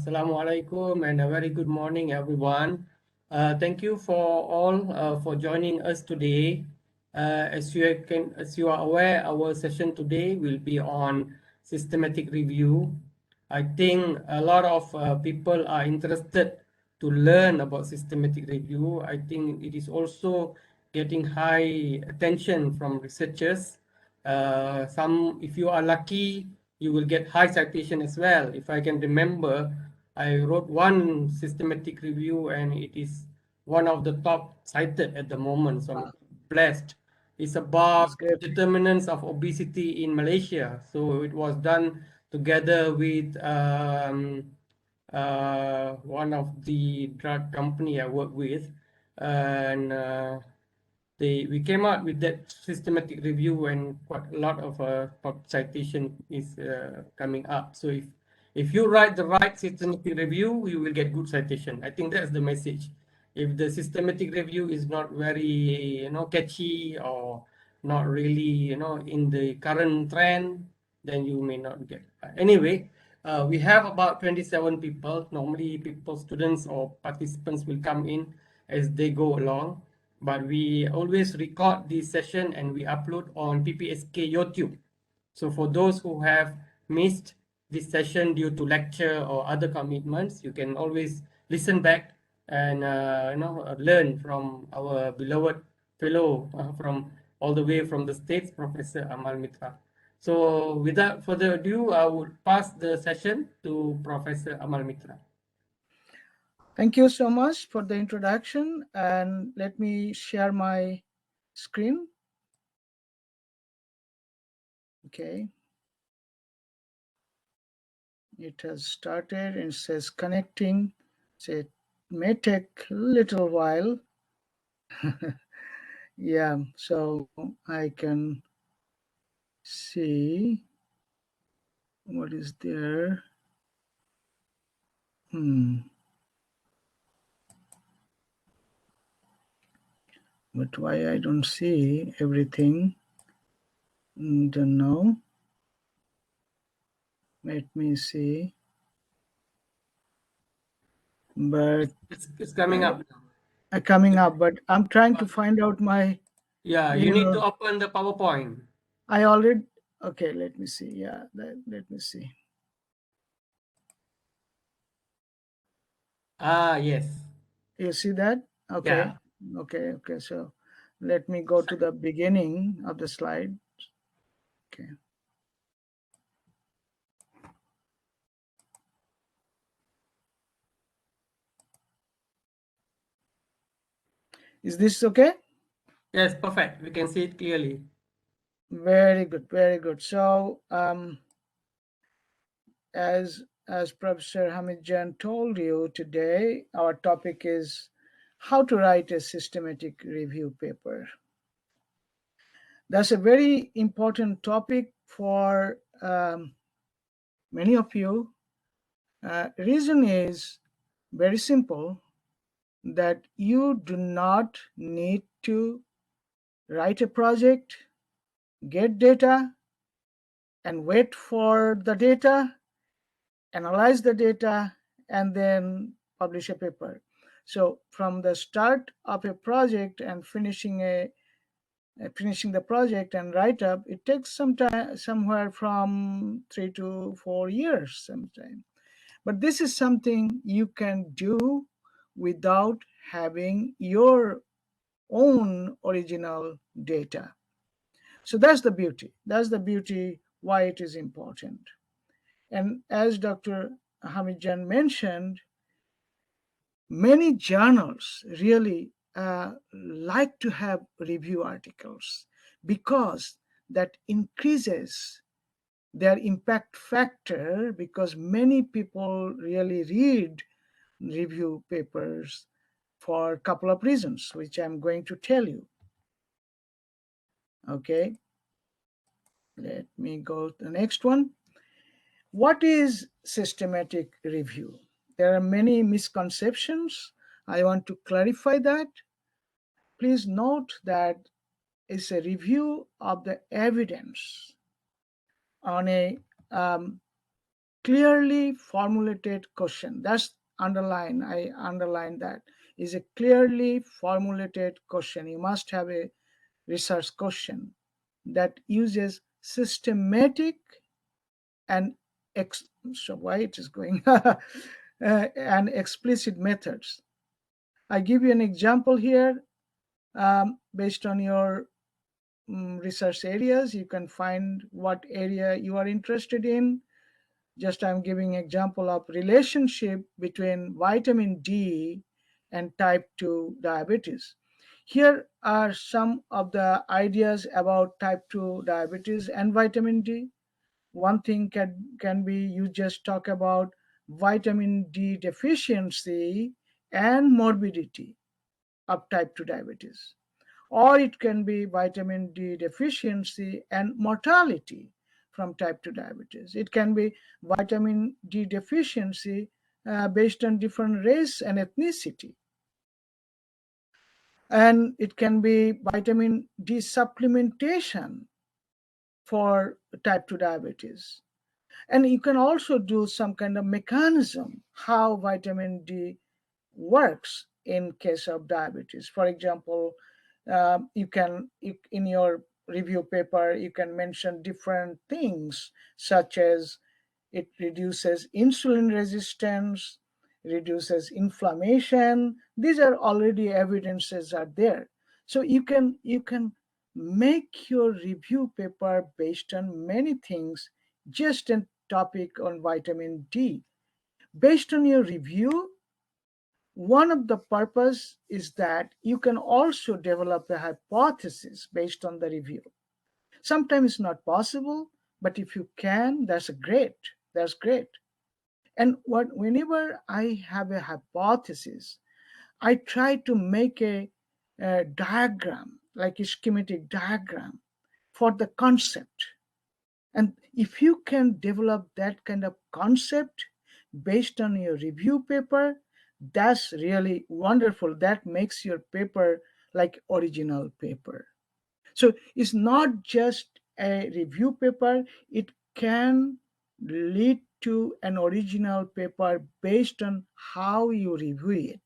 Assalamualaikum and a very good morning, everyone. Thank you for all for joining us today. As you are aware, our session today will be on systematic review. I think a lot of people are interested to learn about systematic review. I think it is also getting high attention from researchers. If you are lucky, you will get high citation as well. If I can remember, I wrote one systematic review and it is one of the top cited at the moment. So I'm blessed. It's about That's great. determinants of obesity in Malaysia. So it was done together with one of the drug company I work with, and we came out with that systematic review, and quite a lot of citation is coming up. So if you write the right systematic review, you will get good citation. I think that's the message. If the systematic review is not very catchy or not really in the current trend, then you may not get. Anyway, we have about 27 people. Normally, students or participants will come in as they go along. But we always record this session and we upload on PPSK YouTube. So for those who have missed this session due to lecture or other commitments, you can always listen back and learn from our beloved fellow from all the way from the States, Professor Amal Mitra. So without further ado, I would pass the session to Professor Amal Mitra. Thank you so much for the introduction, and let me share my screen. Okay. It has started and says connecting. So it may take a little while. Yeah, so I can see what is there. But why I don't see everything? Don't know. Let me see. But it's coming up. Coming up, but I'm trying to find out my. Yeah, you need to open the PowerPoint. I already. Okay, let me see. Yeah, let me see. Yes. You see that? Okay. Yeah. Okay. So let me go to the beginning of the slide. Okay. Is this okay? Yes, perfect. We can see it clearly. Very good, very good. So as Professor Hamid Jan told you today, our topic is how to write a systematic review paper. That's a very important topic for many of you. Reason is very simple, that you do not need to write a project, get data, and wait for the data, analyze the data, and then publish a paper. So from the start of a project and finishing the project and write up, it takes some time, somewhere from 3 to 4 years sometime. But this is something you can do without having your own original data. So that's the beauty. That's the beauty why it is important. And as Dr. Hamijan mentioned, many journals really like to have review articles because that increases their impact factor, because many people really read review papers for a couple of reasons, which I'm going to tell you. Okay, let me go to the next one. What is systematic review? There are many misconceptions. I want to clarify that. Please note that it's a review of the evidence on a clearly formulated question. That's underline. I underline that is a clearly formulated question. You must have a research question that uses systematic and so why it is going and explicit methods. I give you an example here. Based on your research areas, you can find what area you are interested in. Just I'm giving example of relationship between vitamin D and type 2 diabetes. Here are some of the ideas about type 2 diabetes and vitamin D. One thing can be you just talk about vitamin D deficiency and morbidity of type 2 diabetes, or it can be vitamin D deficiency and mortality from type 2 diabetes. It can be vitamin D deficiency based on different race and ethnicity. And it can be vitamin D supplementation for type 2 diabetes. And you can also do some kind of mechanism how vitamin D works in case of diabetes. For example, in your review paper, you can mention different things such as it reduces insulin resistance, reduces inflammation. These are already evidences are there. So you can make your review paper based on many things, just a topic on vitamin D. Based on your review, one of the purpose is that you can also develop a hypothesis based on the review. Sometimes it's not possible, but if you can, that's great. That's great. And whenever I have a hypothesis, I try to make a diagram, like a schematic diagram for the concept. And if you can develop that kind of concept based on your review paper, that's really wonderful. That makes your paper like original paper. So it's not just a review paper, it can lead to an original paper based on how you review it.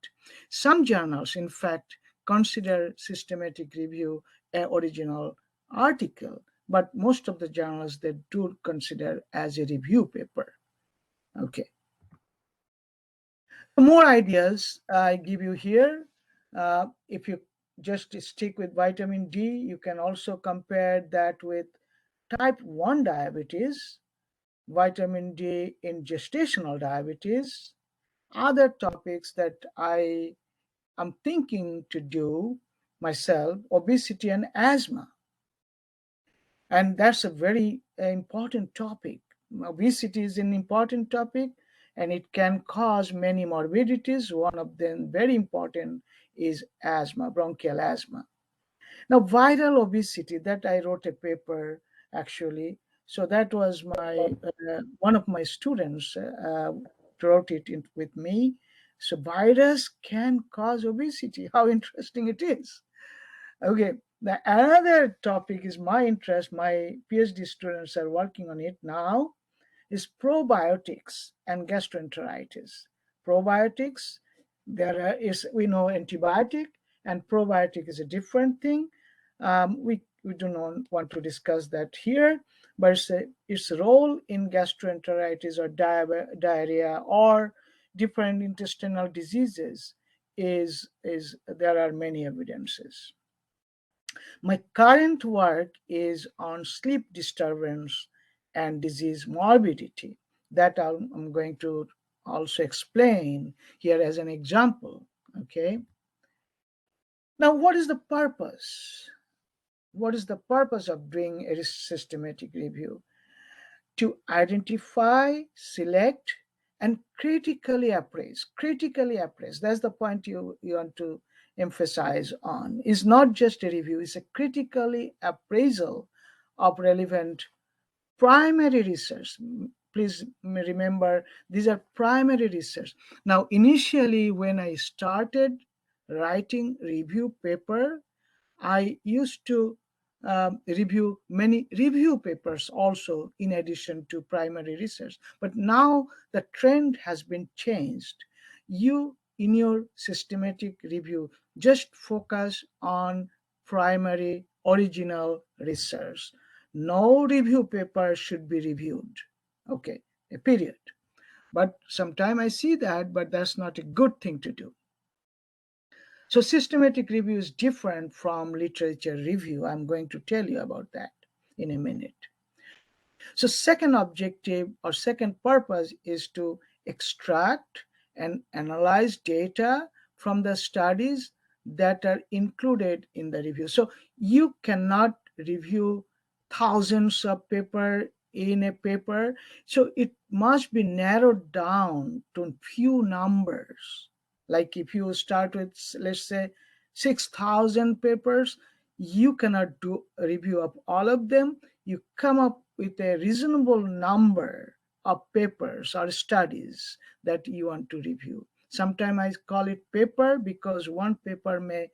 Some journals, in fact, consider systematic review an original article, but most of the journals they do consider as a review paper. Okay. More ideas I give you here. If you just stick with vitamin D, you can also compare that with type 1 diabetes, vitamin D in gestational diabetes, other topics that I am thinking to do myself, obesity and asthma. And that's a very important topic. Obesity is an important topic and it can cause many morbidities. One of them, very important, is asthma, bronchial asthma. Now, viral obesity, that I wrote a paper actually. So that was my one of my students wrote it with me. So virus can cause obesity. How interesting it is. Okay, the another topic is my interest. My PhD students are working on it now. Is probiotics and gastroenteritis. Probiotics, we know antibiotic and probiotic is a different thing. We do not want to discuss that here, but its role in gastroenteritis or diarrhea or different intestinal diseases is there are many evidences. My current work is on sleep disturbance and disease morbidity. That I'm going to also explain here as an example. Okay. Now, what is the purpose? What is the purpose of doing a systematic review? To identify, select, and critically appraise. Critically appraise. That's the point you want to emphasize on. It's not just a review, it's a critically appraisal of relevant primary research. Please remember, these are primary research. Now, initially, when I started writing review paper, I used to review many review papers also in addition to primary research. But now the trend has been changed. You, in your systematic review, just focus on primary original research. No review paper should be reviewed. Okay, a period. But sometimes I see that, but that's not a good thing to do. So systematic review is different from literature review. I'm going to tell you about that in a minute. So second objective or second purpose is to extract and analyze data from the studies that are included in the review. So you cannot review thousands of paper in a paper. So it must be narrowed down to few numbers. Like if you start with, let's say, 6,000 papers, you cannot do a review of all of them. You come up with a reasonable number of papers or studies that you want to review. Sometimes I call it paper because one paper may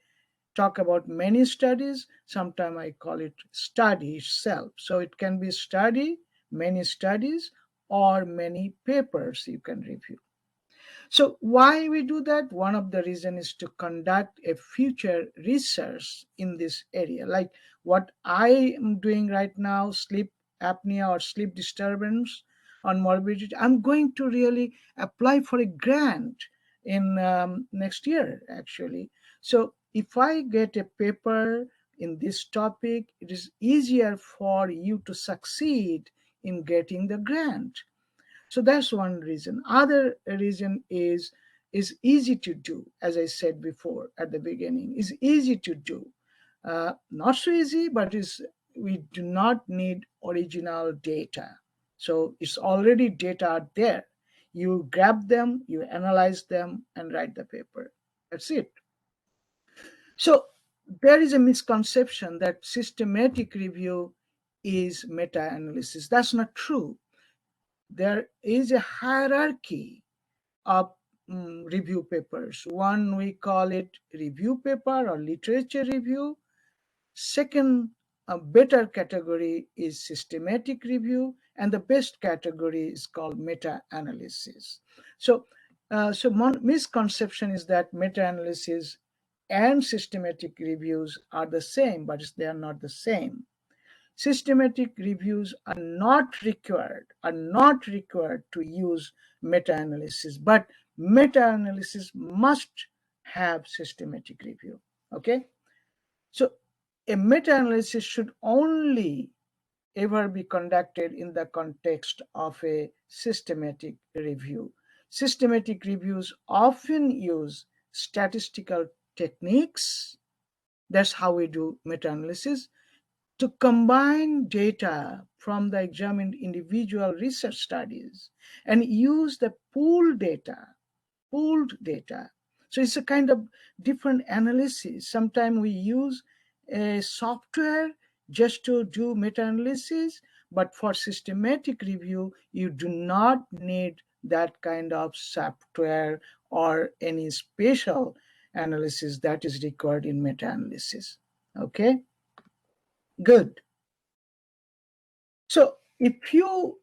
talk about many studies. Sometimes I call it study itself. So it can be study, many studies, or many papers you can review. So why we do that? One of the reason is to conduct a future research in this area. Like what I am doing right now, sleep apnea or sleep disturbance on morbidity, I'm going to really apply for a grant in next year actually. So if I get a paper in this topic, it is easier for you to succeed in getting the grant. So that's one reason. Other reason is easy to do. As I said before at the beginning, is easy to do. Not so easy, but is we do not need original data. So it's already data out there. You grab them, you analyze them, and write the paper. That's it. So there is a misconception that systematic review is meta-analysis. That's not true. There is a hierarchy of review papers. One, we call it review paper or literature review. Second, a better category is systematic review, and the best category is called meta-analysis. So misconception is that meta-analysis and systematic reviews are the same, but they are not the same. Systematic reviews are not required to use meta-analysis, but meta-analysis must have systematic review. Okay, so a meta-analysis should only ever be conducted in the context of a systematic review. Systematic reviews often use statistical techniques. That's how we do meta-analysis, to combine data from the examined individual research studies and use the pooled data. So it's a kind of different analysis. Sometimes we use a software just to do meta-analysis, but for systematic review, you do not need that kind of software or any special analysis that is required in meta-analysis. Okay, good. So if you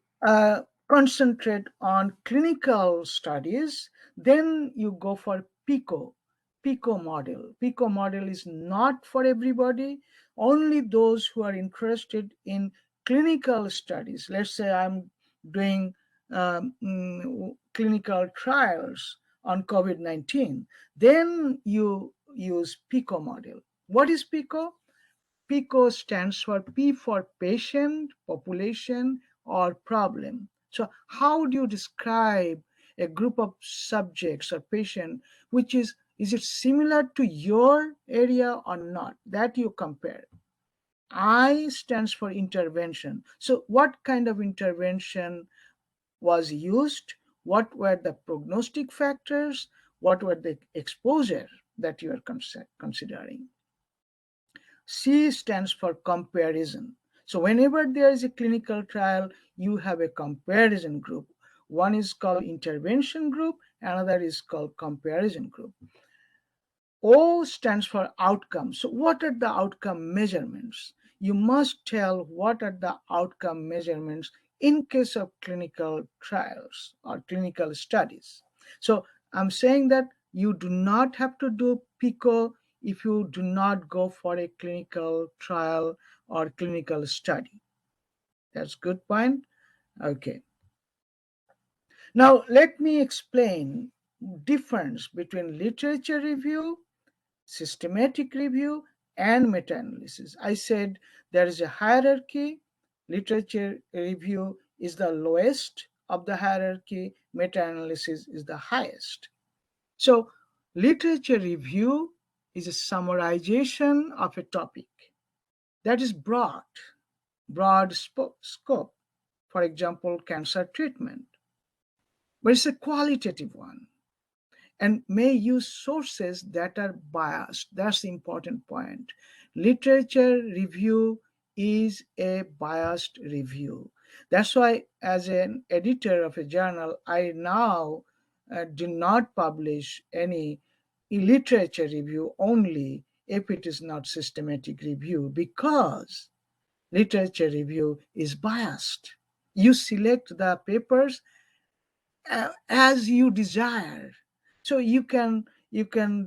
concentrate on clinical studies, then you go for PICO model. PICO model is not for everybody, only those who are interested in clinical studies. Let's say I'm doing clinical trials on COVID-19, then you use PICO model. What is PICO? PICO stands for P for patient, population, or problem. So how do you describe a group of subjects or patient, which is it similar to your area or not? That you compare. I stands for intervention. So what kind of intervention was used? What were the prognostic factors? What were the exposure that you are considering? C stands for comparison. So whenever there is a clinical trial, you have a comparison group. One is called intervention group, another is called comparison group. O stands for outcome. So what are the outcome measurements? you must tell what are the outcome measurements in case of clinical trials or clinical studies. So I'm saying that you do not have to do PICO if you do not go for a clinical trial or clinical study. That's good point. Okay. Now let me explain difference between literature review, systematic review, and meta-analysis. I said there is a hierarchy. Literature review is the lowest of the hierarchy. Meta-analysis is the highest. So literature review is a summarization of a topic that is broad scope. For example, cancer treatment, but it's a qualitative one and may use sources that are biased. That's the important point. Literature review is a biased review. That's why, as an editor of a journal, I now do not publish any literature review only if it is not systematic review, because literature review is biased. You select the papers as you desire. So you can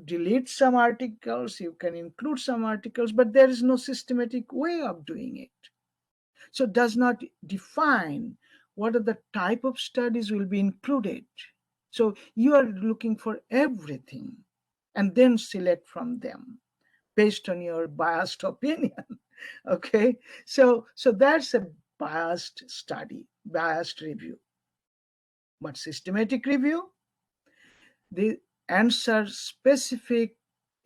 delete some articles, you can include some articles, but there is no systematic way of doing it. So it does not define what are the type of studies will be included. So you are looking for everything and then select from them based on your biased opinion. Okay, so that's a biased study, biased review. But systematic review, the answer specific.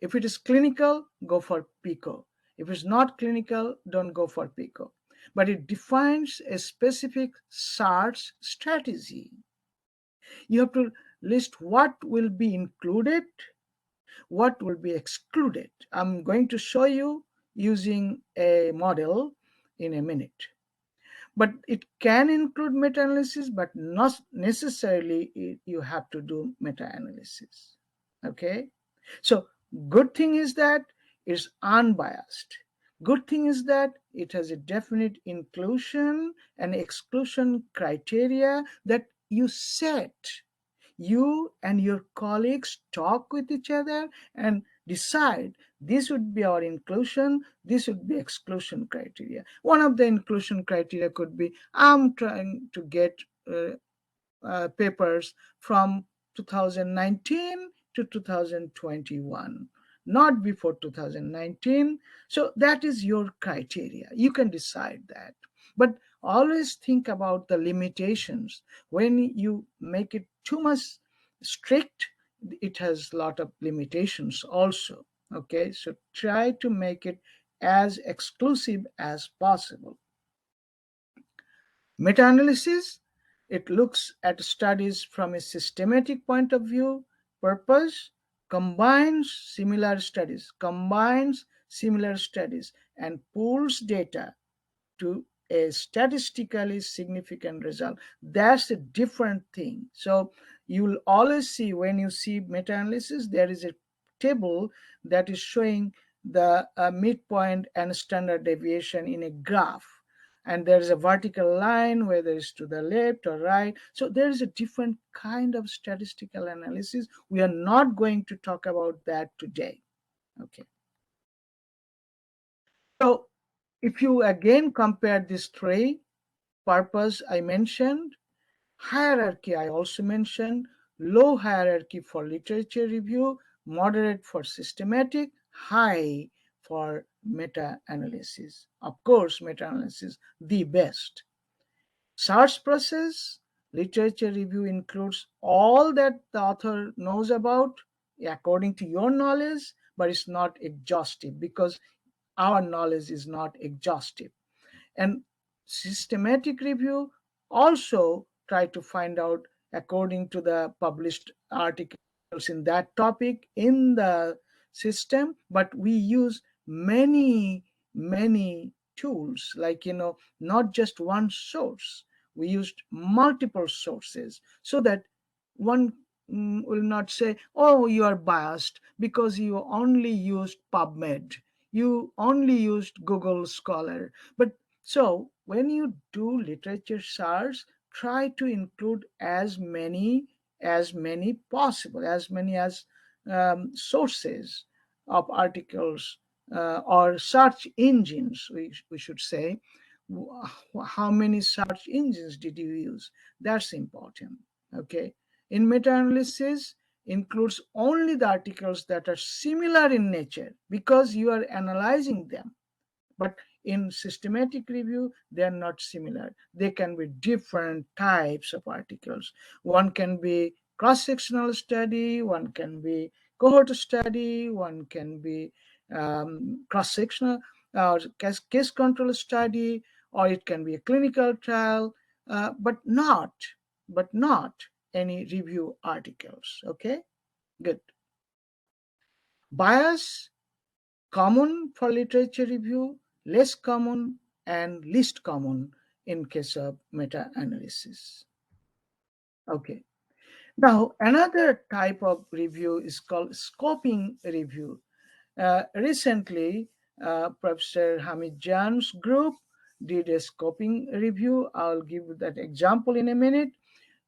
If it is clinical, go for PICO. If it's not clinical, don't go for PICO. But it defines a specific search strategy. You have to list what will be included, what will be excluded. I'm going to show you using a model in a minute. But it can include meta-analysis, but not necessarily you have to do meta-analysis. Okay, so good thing is that it's unbiased. Good thing is that it has a definite inclusion and exclusion criteria that you set. You and your colleagues talk with each other and decide this would be our inclusion, this would be exclusion criteria. One of the inclusion criteria could be I'm trying to get papers from 2019 to 2021, not before 2019. So that is your criteria. You can decide that. But always think about the limitations. When you make it too much strict, it has a lot of limitations also. Okay, so try to make it as exclusive as possible. Meta-analysis, it looks at studies from a systematic point of view, purpose, combines similar studies and pools data to a statistically significant result. That's a different thing. So you will always see, when you see meta-analysis, there is a table that is showing the midpoint and standard deviation in a graph, and there is a vertical line, whether it's to the left or right. So there is a different kind of statistical analysis. We are not going to talk about that today. Okay, so if you again compare these three: purpose I mentioned, hierarchy I also mentioned, low hierarchy for literature review, moderate for systematic, high for meta-analysis. Of course, meta-analysis the best. Search process, literature review includes all that the author knows about according to your knowledge, but it's not exhaustive because our knowledge is not exhaustive. And systematic review also try to find out according to the published articles in that topic in the system, but we use many tools, like not just one source. We used multiple sources so that one will not say, oh, you are biased because you only used PubMed, you only used Google Scholar. But so when you do literature search, try to include as many possible, as many as sources of articles, or search engines, we should say. How many search engines did you use? That's important. Okay. In meta-analysis, includes only the articles that are similar in nature because you are analyzing them. But in systematic review, they are not similar. They can be different types of articles. One can be cross-sectional study, one can be cohort study, one can be cross-sectional or case control study, or it can be a clinical trial, but not any review articles. Okay, good. Bias, common for literature review, less common, and least common in case of meta-analysis. Okay. Now, another type of review is called scoping review. Recently, Professor Hamid Jan's group did a scoping review. I'll give that example in a minute.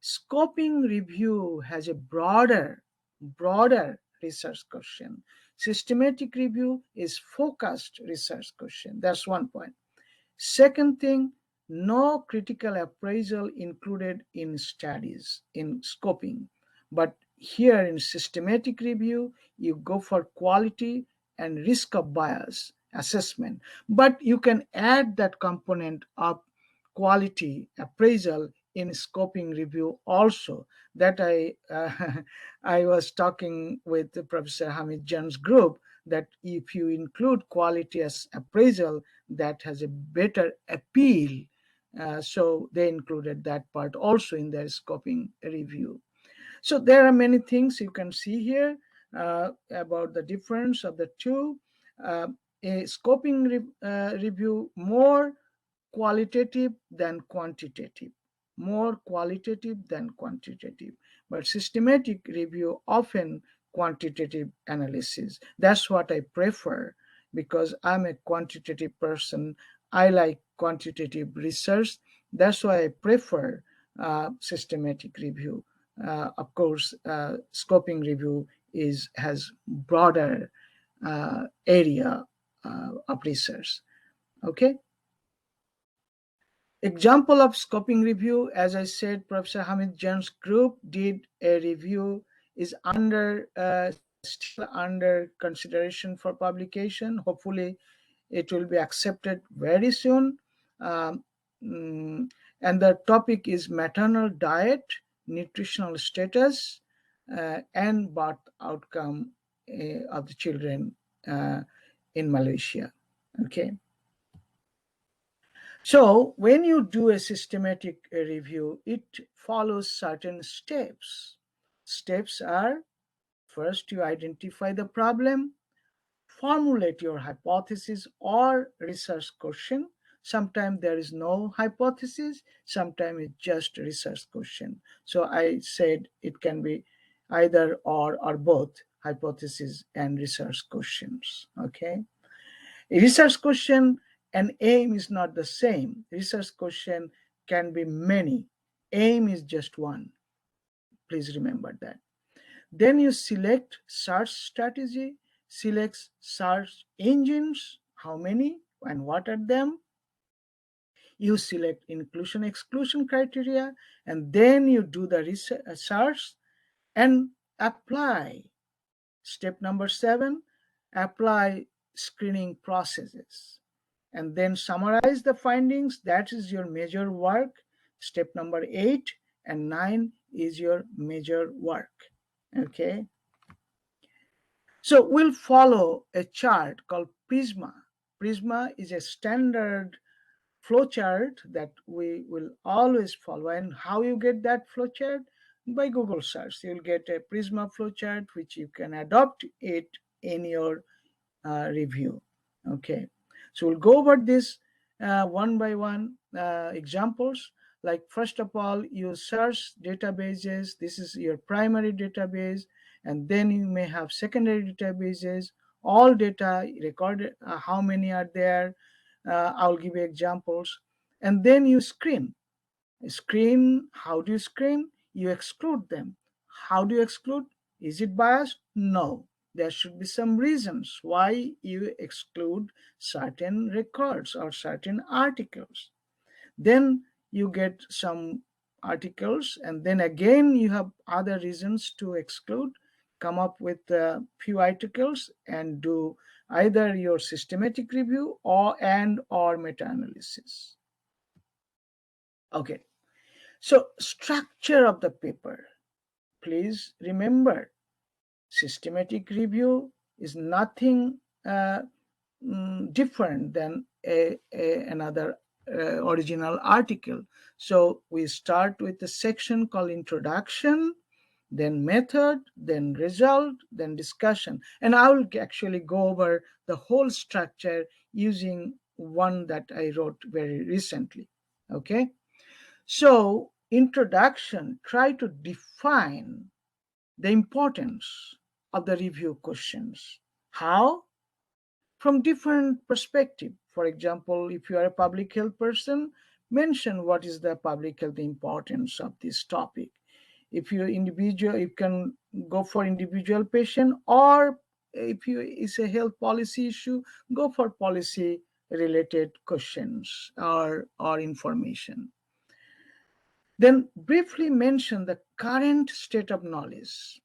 Scoping review has a broader research question. Systematic review is focused research question. That's one point. Second thing, no critical appraisal included in studies, in scoping. But here in systematic review, you go for quality and risk of bias assessment. But you can add that component of quality appraisal in scoping review also. That I was talking with Professor Hamid Jan's group, that if you include quality as appraisal, that has a better appeal. So they included that part also in their scoping review. So there are many things you can see here about the difference of the two. Uh, a scoping review more qualitative than quantitative, more qualitative than quantitative, but systematic review often quantitative analysis. That's what I prefer because I'm a quantitative person. I like quantitative research. That's why I prefer systematic review. Of course, scoping review has broader area of research. Okay. Example of scoping review, as I said, Professor Hamid Jan's group did a review, is still under consideration for publication. Hopefully, it will be accepted very soon. Um, and the topic is maternal diet, nutritional status, and birth outcome of the children in Malaysia. Okay. So when you do a systematic review, it follows certain steps. Steps are, first you identify the problem, formulate your hypothesis or research question. Sometimes there is no hypothesis, sometimes it's just research question. So I said it can be either or both hypothesis and research questions. Okay. A research question and aim is not the same. Research question can be many. Aim is just one. Please remember that. Then you select search strategy, select search engines, how many and what are them. You select inclusion exclusion criteria, and then you do the search and apply. Step number 7, apply screening processes. And then summarize the findings. That is your major work. Step number 8 and 9 is your major work. Okay. So we'll follow a chart called Prisma. Prisma is a standard flowchart that we will always follow. And how you get that flowchart? By Google search. You'll get a Prisma flowchart, which you can adopt it in your review. Okay. So we'll go over this one by one examples. Like first of all, you search databases. This is your primary database, and then you may have secondary databases all data recorded, how many are there. I'll give you examples. And then you screen. Screen, how do you screen? You exclude them. How do you exclude? Is it biased? No. There should be some reasons why you exclude certain records or certain articles. Then you get some articles, and then again you have other reasons to exclude. Come up with a few articles and do either your systematic review or meta-analysis. Okay, so structure of the paper. Please remember, systematic review is nothing different than another original article. So we start with a section called introduction, then method, then result, then discussion. And I will actually go over the whole structure using one that I wrote very recently. Okay. So introduction, try to define the importance of the review questions. How? From different perspective. For example, if you are a public health person, mention what is the public health importance of this topic. If you're individual, you can go for individual patient, or if you is a health policy issue, go for policy related questions or information. Then briefly mention the current state of knowledge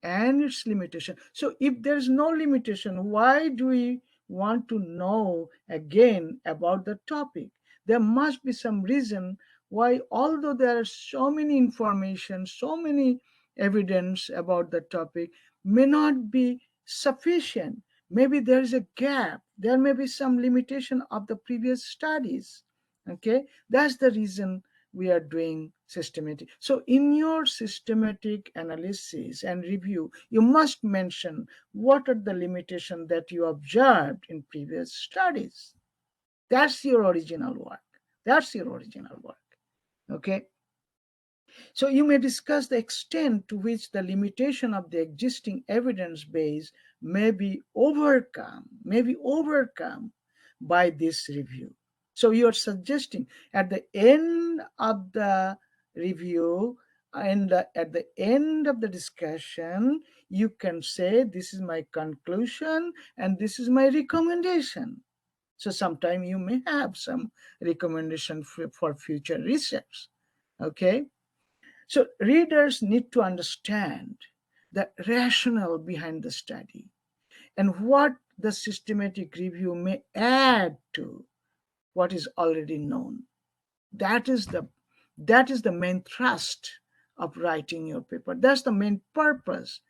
and its limitation. So if there's no limitation, why do we want to know again about the topic? There must be some reason why, although there are so many information, so many evidence about the topic, may not be sufficient. Maybe there is a gap. There may be some limitation of the previous studies. Okay, that's the reason we are doing systematic. So in your systematic analysis and review, you must mention what are the limitations that you observed in previous studies. That's your original work. That's your original work. Okay. So you may discuss the extent to which the limitation of the existing evidence base may be overcome by this review. So you are suggesting at the end of the review and at the end of the discussion, you can say, this is my conclusion and this is my recommendation. So sometime you may have some recommendation for future research. Okay. So readers need to understand the rationale behind the study and what the systematic review may add to what is already known. That is the main thrust of writing your paper. That's the main purpose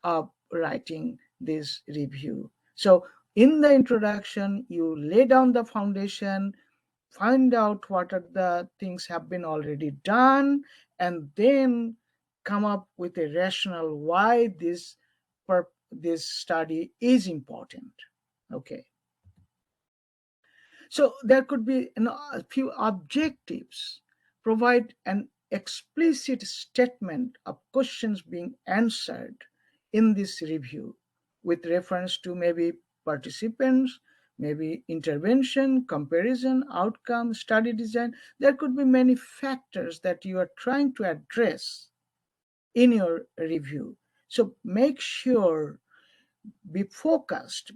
of writing this review. So in the introduction, you lay down the foundation, find out what are the things have been already done, and then come up with a rationale why this study is important. Okay. So there could be a few objectives. Provide an explicit statement of questions being answered in this review with reference to maybe participants, maybe intervention, comparison, outcome, study design. There could be many factors that you are trying to address in your review. So make sure, be focused.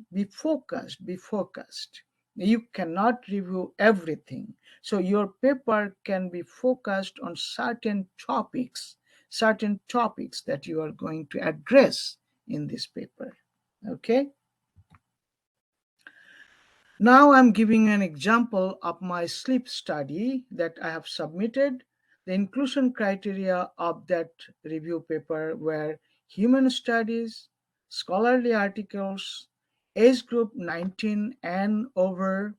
You cannot review everything. So your paper can be focused on certain topics that you are going to address in this paper. Okay. Now I'm giving an example of my sleep study that I have submitted. The inclusion criteria of that review paper were human studies, scholarly articles, age group 19 and over,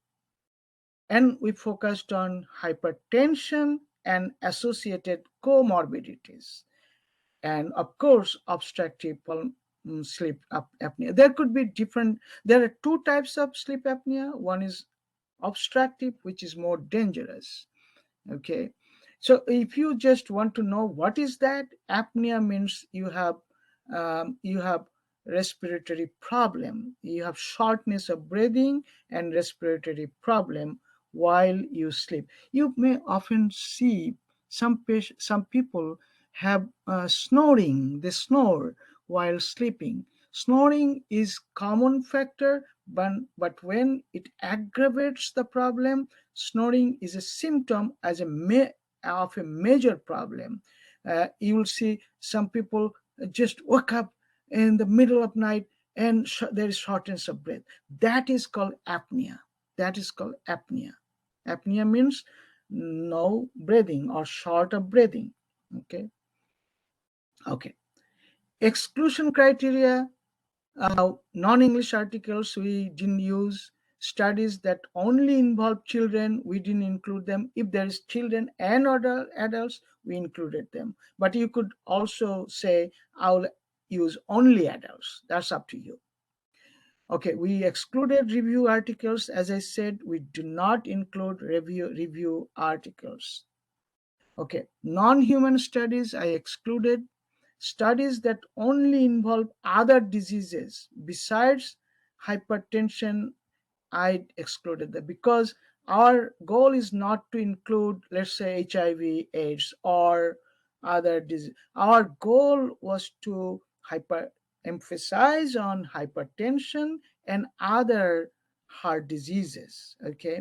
and we focused on hypertension and associated comorbidities, and of course obstructive sleep apnea. There are two types of sleep apnea. One is obstructive, which is more dangerous. Okay, so if you just want to know what is that, apnea means you have respiratory problem. You have shortness of breathing and respiratory problem while you sleep. You may often see some people have snoring. They snore while sleeping. Snoring is common factor, but when it aggravates the problem, snoring is a symptom of a major problem. You will see some people just wake up in the middle of night and there is shortness of breath. That is called apnea. That is called apnea. Apnea means no breathing or short of breathing. Okay. Okay. Exclusion criteria. Non-English articles we didn't use. Studies that only involve children, we didn't include them. If there is children and adults, we included them. But you could also say, I'll use only adults. That's up to you. Okay, we excluded review articles. As I said, we do not include review articles. Okay, non-human studies I excluded. Studies that only involve other diseases besides hypertension, I excluded them because our goal is not to include, let's say, HIV, AIDS, or other disease. Our goal was to emphasize on hypertension and other heart diseases. Okay,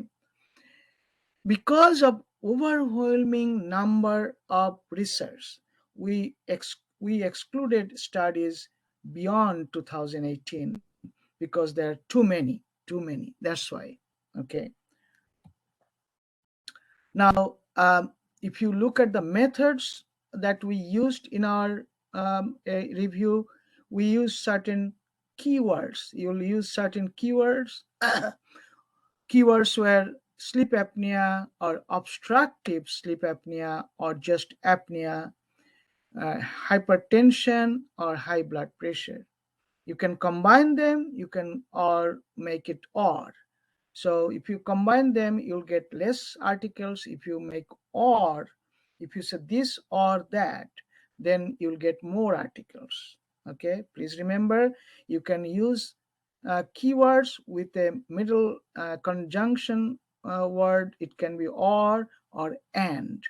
because of overwhelming number of research, we excluded studies beyond 2018 because there are too many. That's why. Okay. Now, if you look at the methods that we used in our review, we use certain keywords. You'll use certain keywords. Keywords were sleep apnea or obstructive sleep apnea or just apnea, hypertension or high blood pressure. You can combine them, you can or make it or. So if you combine them, you'll get less articles. If you make or, if you say this or that, then you'll get more articles. Okay, please remember, you can use keywords with a middle conjunction word. It can be or and.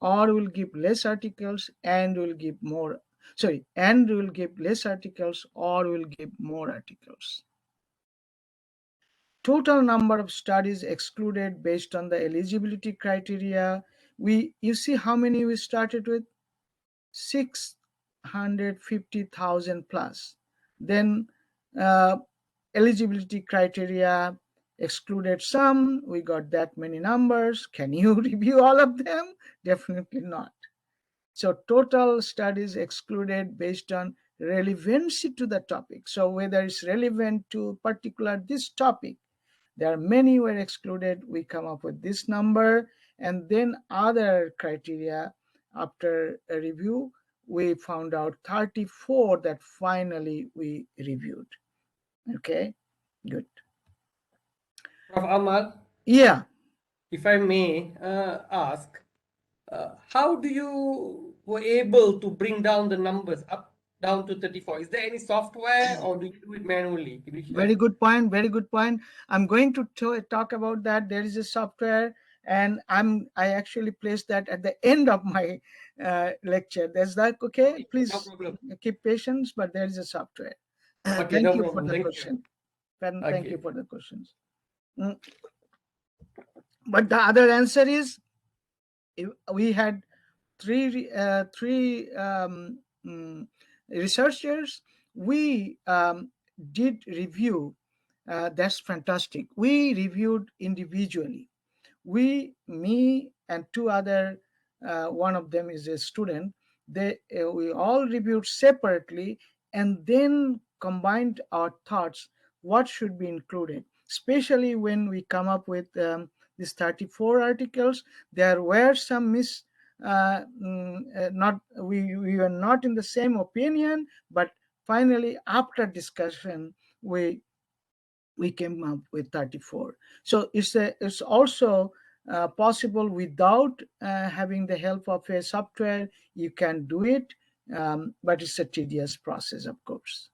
Or will give less articles and will give more, sorry, and will give less articles or will give more articles. Total number of studies excluded based on the eligibility criteria. You see how many we started with? 650,000 plus. Then eligibility criteria excluded some. We got that many numbers. Can you review all of them? Definitely not. So total studies excluded based on relevancy to the topic. So whether it's relevant to particular this topic, there are many were excluded. We come up with this number, and then other criteria. After a review, we found out 34 that finally we reviewed. Okay, good. Prof. Ahmad, Yeah, if I may ask, how do you were able to bring down the numbers up down to 34? Is there any software or do you do it manually? Can you share? very good point. Very good point. I'm going to talk about that. There is a software, and I actually placed that at the end of my lecture. That's like okay. Okay, Please no problem. keep patience, but there is a software. Okay, Thank no you for problem. the Thank you. question. Thank Okay. you for the questions. But the other answer is we had three researchers. We did review. That's fantastic. We reviewed individually. Me and two other, one of them is a student. We all reviewed separately and then combined our thoughts. What should be included, especially when we come up with these 34 articles. There were some not we were not in the same opinion, but finally after discussion we came up with 34. So it's also possible without having the help of a software. You can do it but it's a tedious process, of course.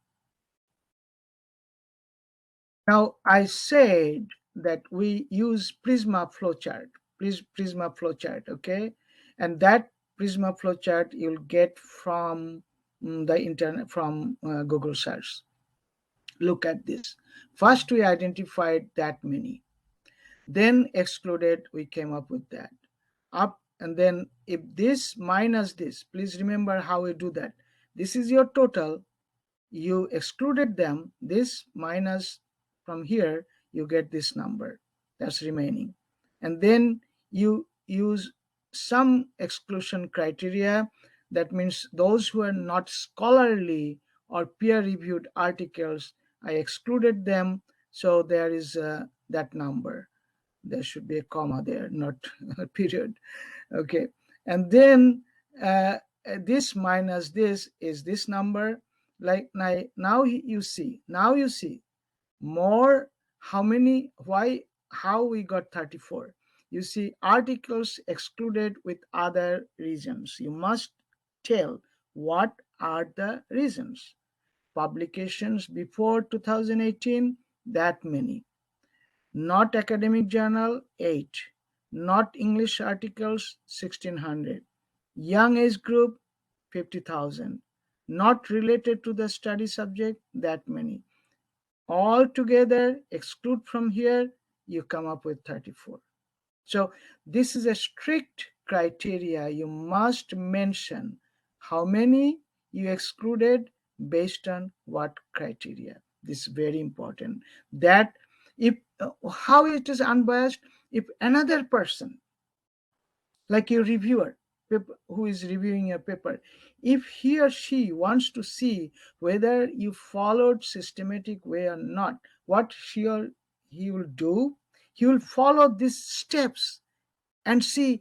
Now, I said that we use Prisma Flowchart, Prisma Flowchart, okay? And that Prisma Flowchart you'll get from the internet, from Google search. Look at this. First, we identified that many. Then excluded, we came up with that. Up, and then if this minus this, please remember how we do that. This is your total. You excluded them, this minus from here, you get this number that's remaining. And then you use some exclusion criteria. That means those who are not scholarly or peer-reviewed articles, I excluded them. So there is that number. There should be a comma there, not a period. Okay. And then this minus this is this number. Like now you see more. How many, why, how we got 34? You see articles excluded with other reasons. You must tell what are the reasons. Publications before 2018, that many. Not academic journal, 8. Not English articles, 1600. Young age group, 50,000. Not related to the study subject, that many. All together, exclude from here, you come up with 34. So this is a strict criteria. You must mention how many you excluded based on what criteria. This is very important. That if how it is unbiased, if another person, like your reviewer who is reviewing your paper, if he or she wants to see whether you followed systematic way or not, what she or he will do, he will follow these steps and see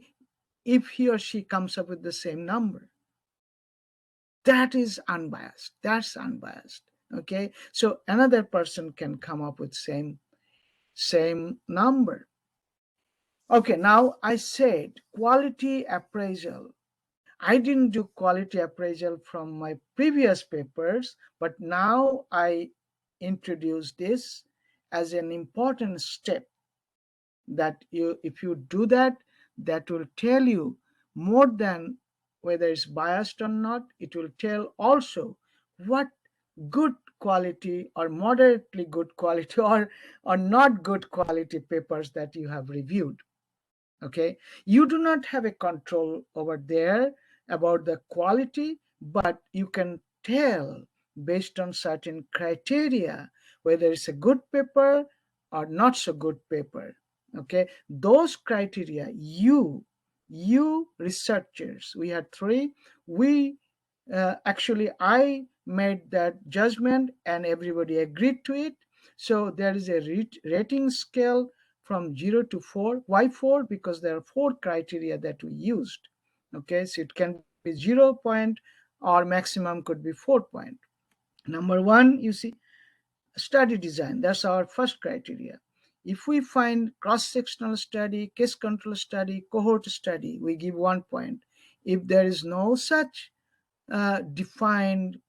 if he or she comes up with the same number. That is unbiased. That's unbiased. Okay, so another person can come up with same number. Okay, now I said quality appraisal. I didn't do quality appraisal from my previous papers, but now I introduce this as an important step, that if you do that, that will tell you more than whether it's biased or not. It will tell also what good quality or moderately good quality or not good quality papers that you have reviewed. Okay, you do not have a control over there about the quality, but you can tell based on certain criteria whether it's a good paper or not so good paper. Okay, those criteria, you researchers, we had 3, we actually I made that judgment and everybody agreed to it. So there is a rating scale from 0 to 4. Why 4? Because there are 4 criteria that we used. Okay, so it can be 0 point or maximum could be 4 point. Number 1, you see, study design. That's our first criteria. If we find cross-sectional study, case control study, cohort study, we give 1 point. If there is no such defined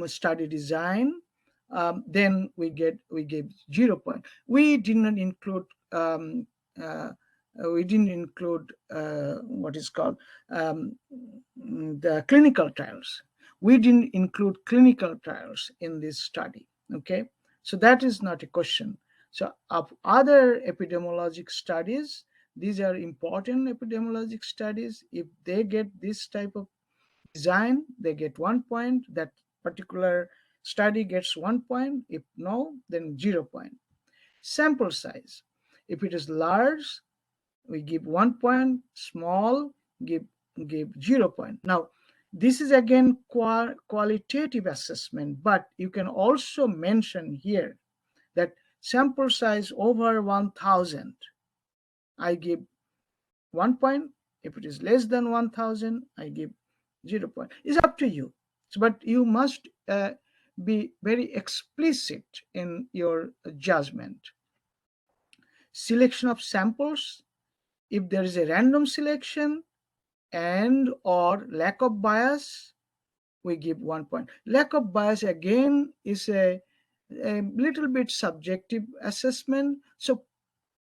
study design, then we give 0 point. We did not include what is called the clinical trials. We didn't include clinical trials in this study. Okay, so that is not a question. So of other epidemiologic studies, these are important epidemiologic studies. If they get this type of design, they get 1 point. That particular study gets 1 point. If no, then 0 point. Sample size. If it is large, we give 1 point. Small, give 0 point. Now, this is again qualitative assessment, but you can also mention here that sample size over 1,000, I give 1 point. If it is less than 1,000, I give 0 point. It's up to you. But you must be very explicit in your judgment. Selection of samples. If there is a random selection and or lack of bias, we give 1 point. Lack of bias again is a little bit subjective assessment. So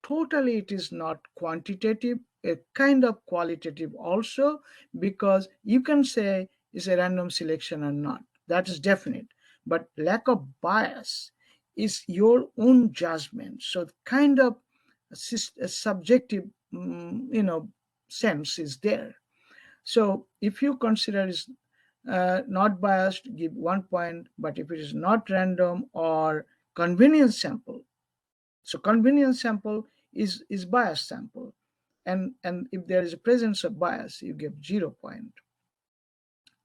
totally it is not quantitative, a kind of qualitative also, because you can say is a random selection or not. That is definite. But lack of bias is your own judgment. So kind of a subjective, sense is there. So if you consider is not biased, give 1 point. But if it is not random or convenience sample, so convenience sample is bias sample, and if there is a presence of bias, you give 0 point.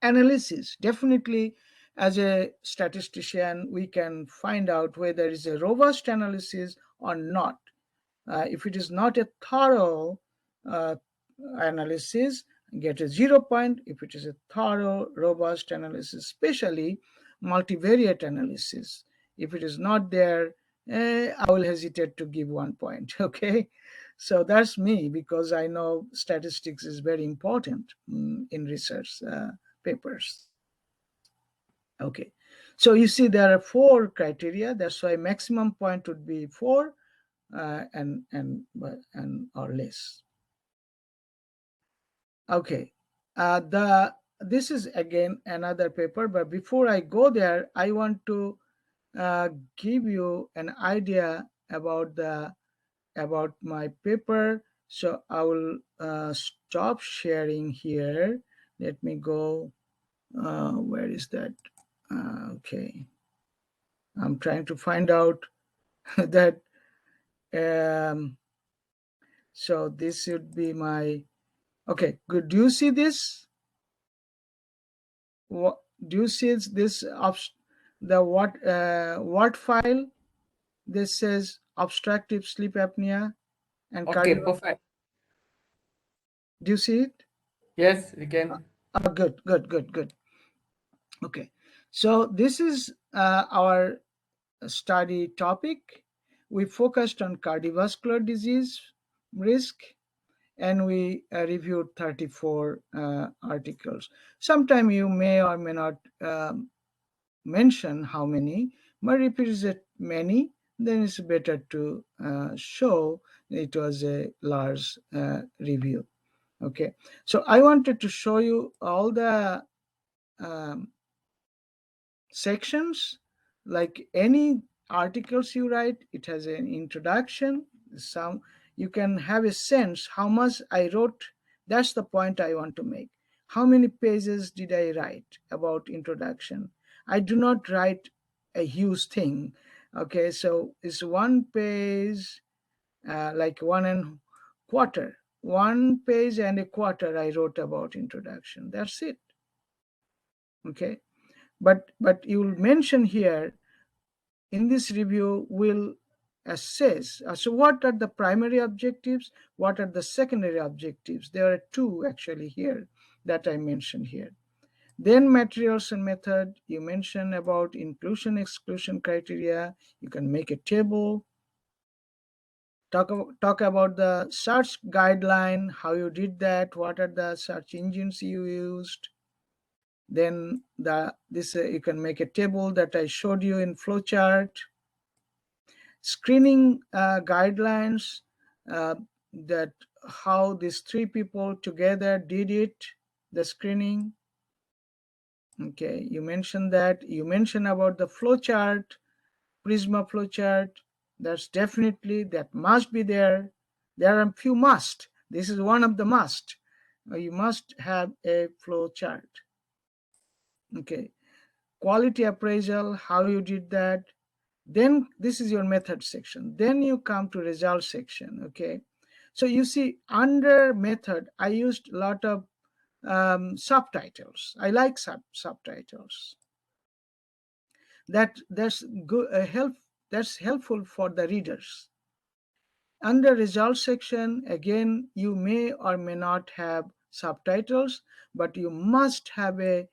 Analysis, definitely as a statistician we can find out whether it is a robust analysis or not. If it is not a thorough uh, analysis, get a 0 point. If it is a thorough, robust analysis, especially multivariate analysis, if it is not there, I will hesitate to give 1 point. Okay, so that's me, because I know statistics is very important in research papers. Okay, so you see there are 4 criteria. That's why maximum point would be 4 and or less. Okay, this is again another paper, but before I go there, I want to give you an idea about my paper. So I will stop sharing here. Let me go. Where is that? Okay, I'm trying to find out that. So this should be my. Okay, good. Do you see this? What do you see? This the Word file? This says obstructive sleep apnea and Okay, cardio. perfect. Do you see it? Yes, we can. Good, good, good, good. Okay, so this is our study topic. We focused on cardiovascular disease risk, and we reviewed 34 articles. Sometime you may or may not mention how many, but if it is many, then it's better to show it was a large review. Okay, so I wanted to show you all the um, sections. Like any articles you write, it has an introduction. Some you can have a sense how much I wrote. That's the point I want to make. How many pages did I write about introduction? I do not write a huge thing. Okay, so it's 1 page, like 1 page and a quarter I wrote about introduction. That's it. Okay, but you will mention here in this review will assess. So what are the primary objectives? What are the secondary objectives? There are 2 actually here that I mentioned here. Then materials and method, you mention about inclusion exclusion criteria. You can make a table. Talk about the search guideline, how you did that, what are the search engines you used. Then this you can make a table that I showed you in flowchart. Screening guidelines, that how these 3 people together did it, the screening. Okay, you mentioned that. You mentioned about the flowchart, Prisma flowchart. That's definitely, that must be there. There are a few must. This is one of the must. You must have a flowchart. Okay, quality appraisal, how you did that. Then this is your method section. Then you come to result section. Okay, so you see under method I used a lot of subtitles. I like subtitles. That's good that's helpful for the readers. Under result section, again, you may or may not have subtitles, but you must have a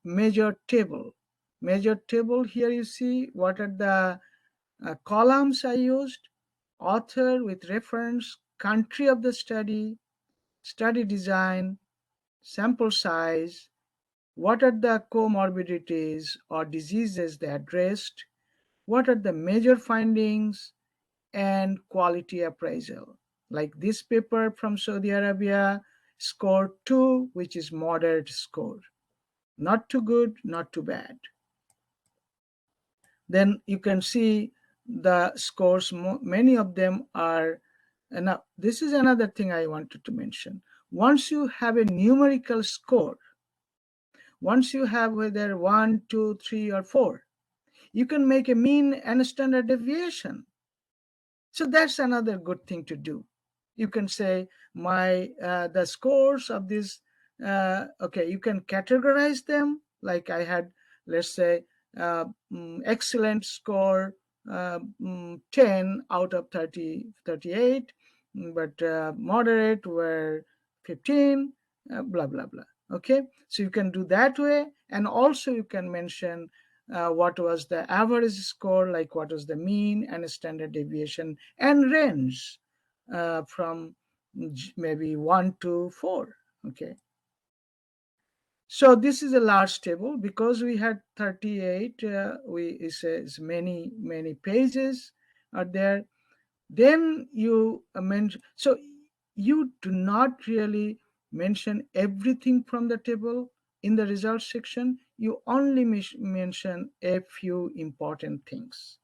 measure table. Measure table, here you see what are the columns I used: author with reference, country of the study, study design, sample size, what are the comorbidities or diseases they addressed, what are the major findings, and quality appraisal. Like this paper from Saudi Arabia scored 2, which is moderate score. Not too good, not too bad. Then you can see the scores, many of them are. And now this is another thing I wanted to mention. Once you have a numerical score, once you have whether 1, 2, 3, or 4, you can make a mean and a standard deviation. So that's another good thing to do. You can say the scores of this. Okay, you can categorize them. Like I had, let's say, excellent score, 10 out of 38, but moderate were 15, blah blah blah. Okay, so you can do that way, and also you can mention what was the average score, like what was the mean and standard deviation, and range from maybe 1 to 4. Okay, so this is a large table because we had 38. It says many pages are there. Then you mention, so you do not really mention everything from the table in the results section. You only mention a few important things,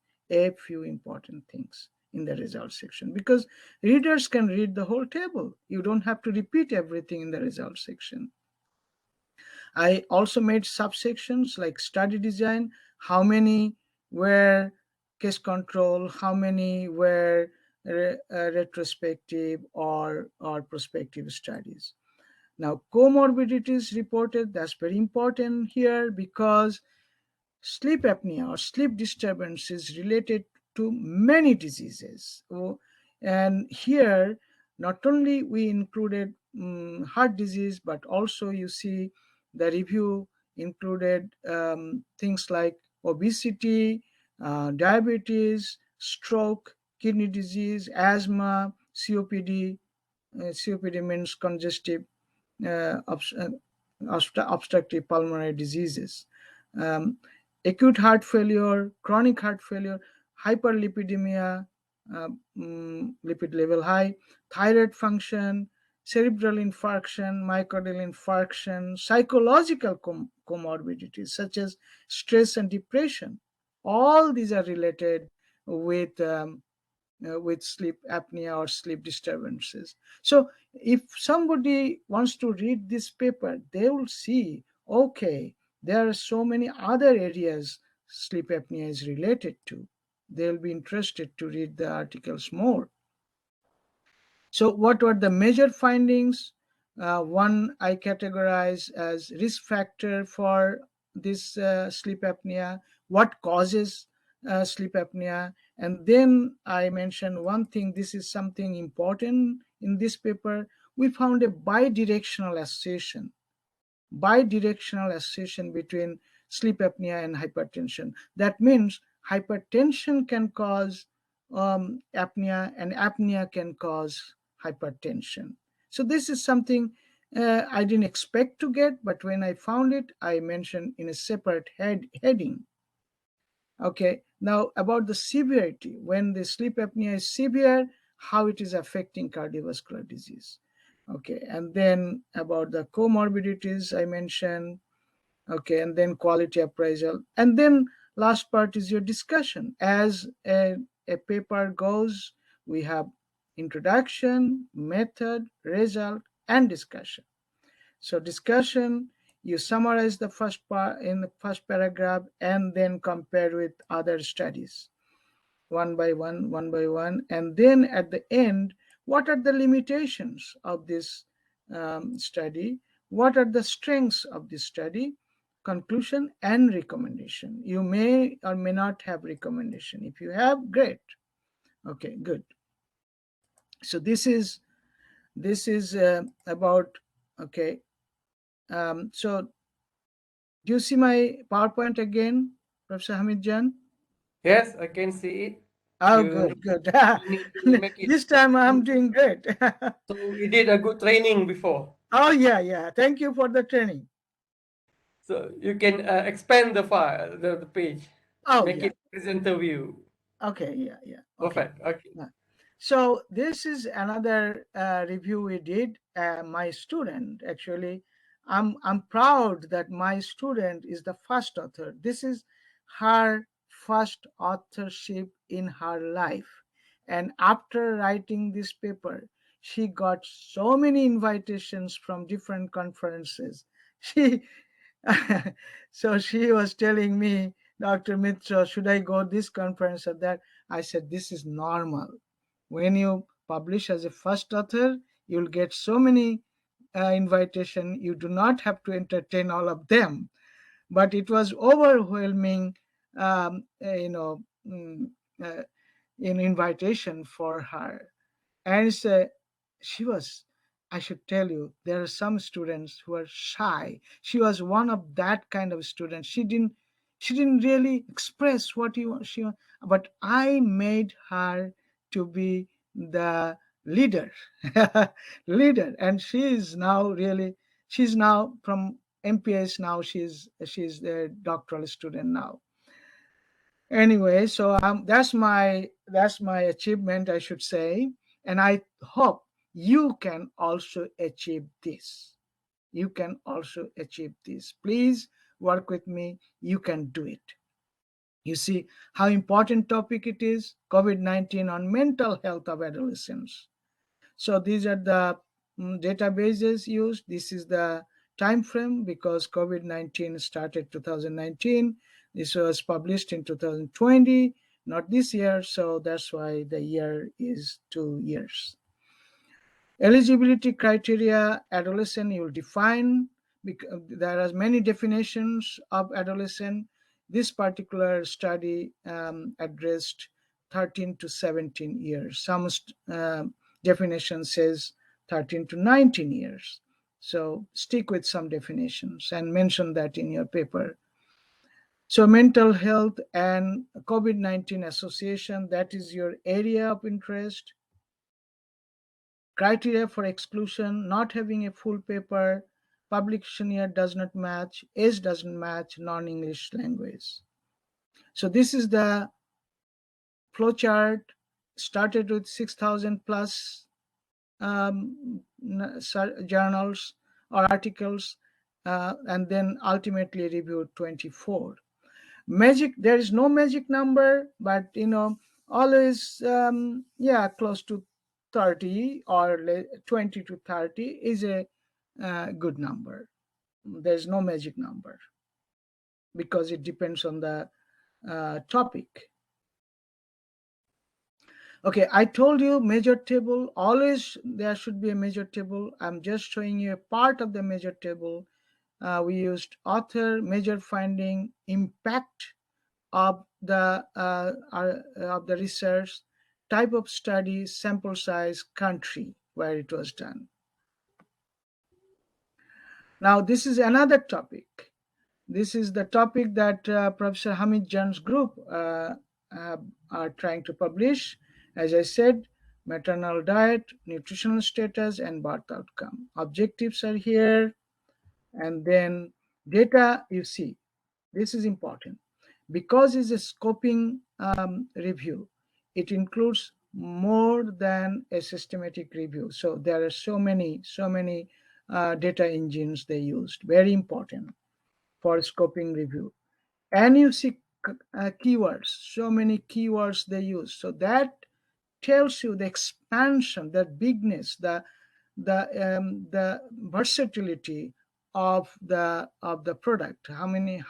in the results section, because readers can read the whole table. You don't have to repeat everything in the results section. I also made subsections like study design, how many were case control, how many were retrospective or prospective studies. Now, comorbidities reported, that's very important here because sleep apnea or sleep disturbance is related to many diseases. And here, not only we included heart disease, but also you see the review included things like obesity, diabetes, stroke, kidney disease, asthma, COPD. COPD means congestive obstructive pulmonary diseases, um, acute heart failure, chronic heart failure, hyperlipidemia, uh, lipid level high, thyroid function, cerebral infarction, myocardial infarction, psychological comorbidities such as stress and depression. All these are related with sleep apnea or sleep disturbances. So if somebody wants to read this paper, they will see, okay, there are so many other areas sleep apnea is related to. They'll be interested to read the articles more. So what were the major findings? One I categorize as risk factor for this sleep apnea, what causes sleep apnea. And then I mentioned one thing, this is something important in this paper. We found a bidirectional association between sleep apnea and hypertension. That means hypertension can cause apnea, and apnea can cause hypertension. So this is something I didn't expect to get, but when I found it, I mentioned in a separate heading. Okay, now about the severity, when the sleep apnea is severe, how it is affecting cardiovascular disease. Okay, and then about the comorbidities I mentioned. Okay, and then quality appraisal, and then last part is your discussion. As a paper goes, we have introduction, method, result, and discussion. So discussion, you summarize the first part in the first paragraph and then compare with other studies one by one, and then at the end, what are the limitations of this study, what are the strengths of this study, conclusion and recommendation. You may or may not have recommendation. If you have, great. Okay, good. So this is about, okay. So do you see my PowerPoint again, Professor Hamid Jan? Yes, I can see it. Oh, You good, good. need to make it. This time I'm doing great. So you did a good training before. Oh, yeah, yeah. Thank you for the training. So you can expand the file, the page, Oh make yeah. it presenter view. Okay. Yeah. Yeah. Okay. Perfect. Okay. Yeah. So this is another review we did. My student actually, I'm proud that my student is the first author. This is her first authorship in her life, and after writing this paper, she got so many invitations from different conferences. She so she was telling me, Dr. Mitra, should I go this conference or that? I said, this is normal. When you publish as a first author, you'll get so many invitation. You do not have to entertain all of them. But it was overwhelming, you know, uh, in invitation for her. And she was, I should tell you, there are some students who are shy. She was one of that kind of student. She didn't really express what she want, but I made her to be the leader. Leader. And she is now really, she's now from MPS. Now she's a doctoral student now. Anyway, so that's my achievement, I should say, and I hope you can also achieve this. You can also achieve this. Please work with me. You can do it. You see how important topic it is. COVID-19 on mental health of adolescents. So these are the databases used. This is the time frame because COVID-19 started 2019. This was published in 2020, not this year. So that's why the year is 2 years. Eligibility criteria, adolescent, you will define. There are many definitions of adolescent. This particular study addressed 13 to 17 years. Some definition says 13 to 19 years. So stick with some definitions and mention that in your paper. So mental health and COVID-19 association, that is your area of interest. Criteria for exclusion: not having a full paper, publication year does not match, age doesn't match, non-English language. So this is the flowchart. Started with 6,000 plus journals or articles, and then ultimately reviewed 24. Magic, there is no magic number, but always yeah, close to 30 or 20 to 30 is a good number. There's no magic number because it depends on the topic. Okay, I told you measure table, always there should be a measure table. I'm just showing you a part of the measure table. We used author, measure finding, impact of the research, type of study, sample size, country where it was done. Now this is another topic. This is the topic that Professor Hamid Jan's group are trying to publish. As I said, maternal diet, nutritional status, and birth outcome. Objectives are here, and then data. You see, this is important because it's a scoping review. It includes more than a systematic review. So there are so many data engines they used. Very important for scoping review. And you see keywords, so many keywords they use. So that tells you the expansion, the bigness, the versatility of the product. How many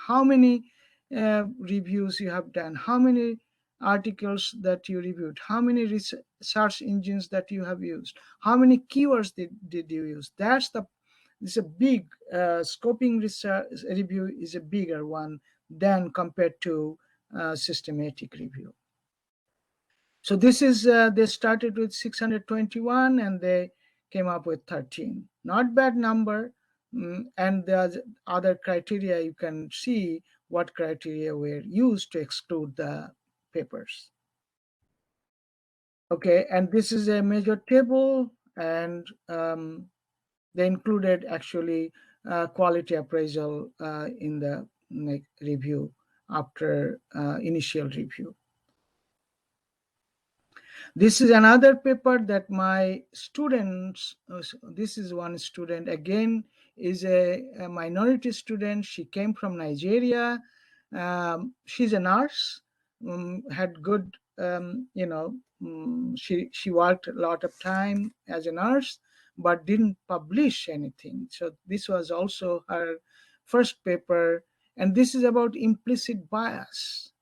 reviews you have done, how many articles that you reviewed, how many search engines that you have used, how many keywords did you use. It's a big scoping research review is a bigger one than compared to systematic review. So this is they started with 621 and they came up with 13. Not bad number. And the other criteria, you can see what criteria were used to exclude the papers. Okay, and this is a major table, and they included actually quality appraisal in the review after initial review. This is another paper that my students, this is one student, again, is a minority student. She came from Nigeria. She's a nurse, had good, she worked a lot of time as a nurse, but didn't publish anything. So this was also her first paper. And this is about implicit bias.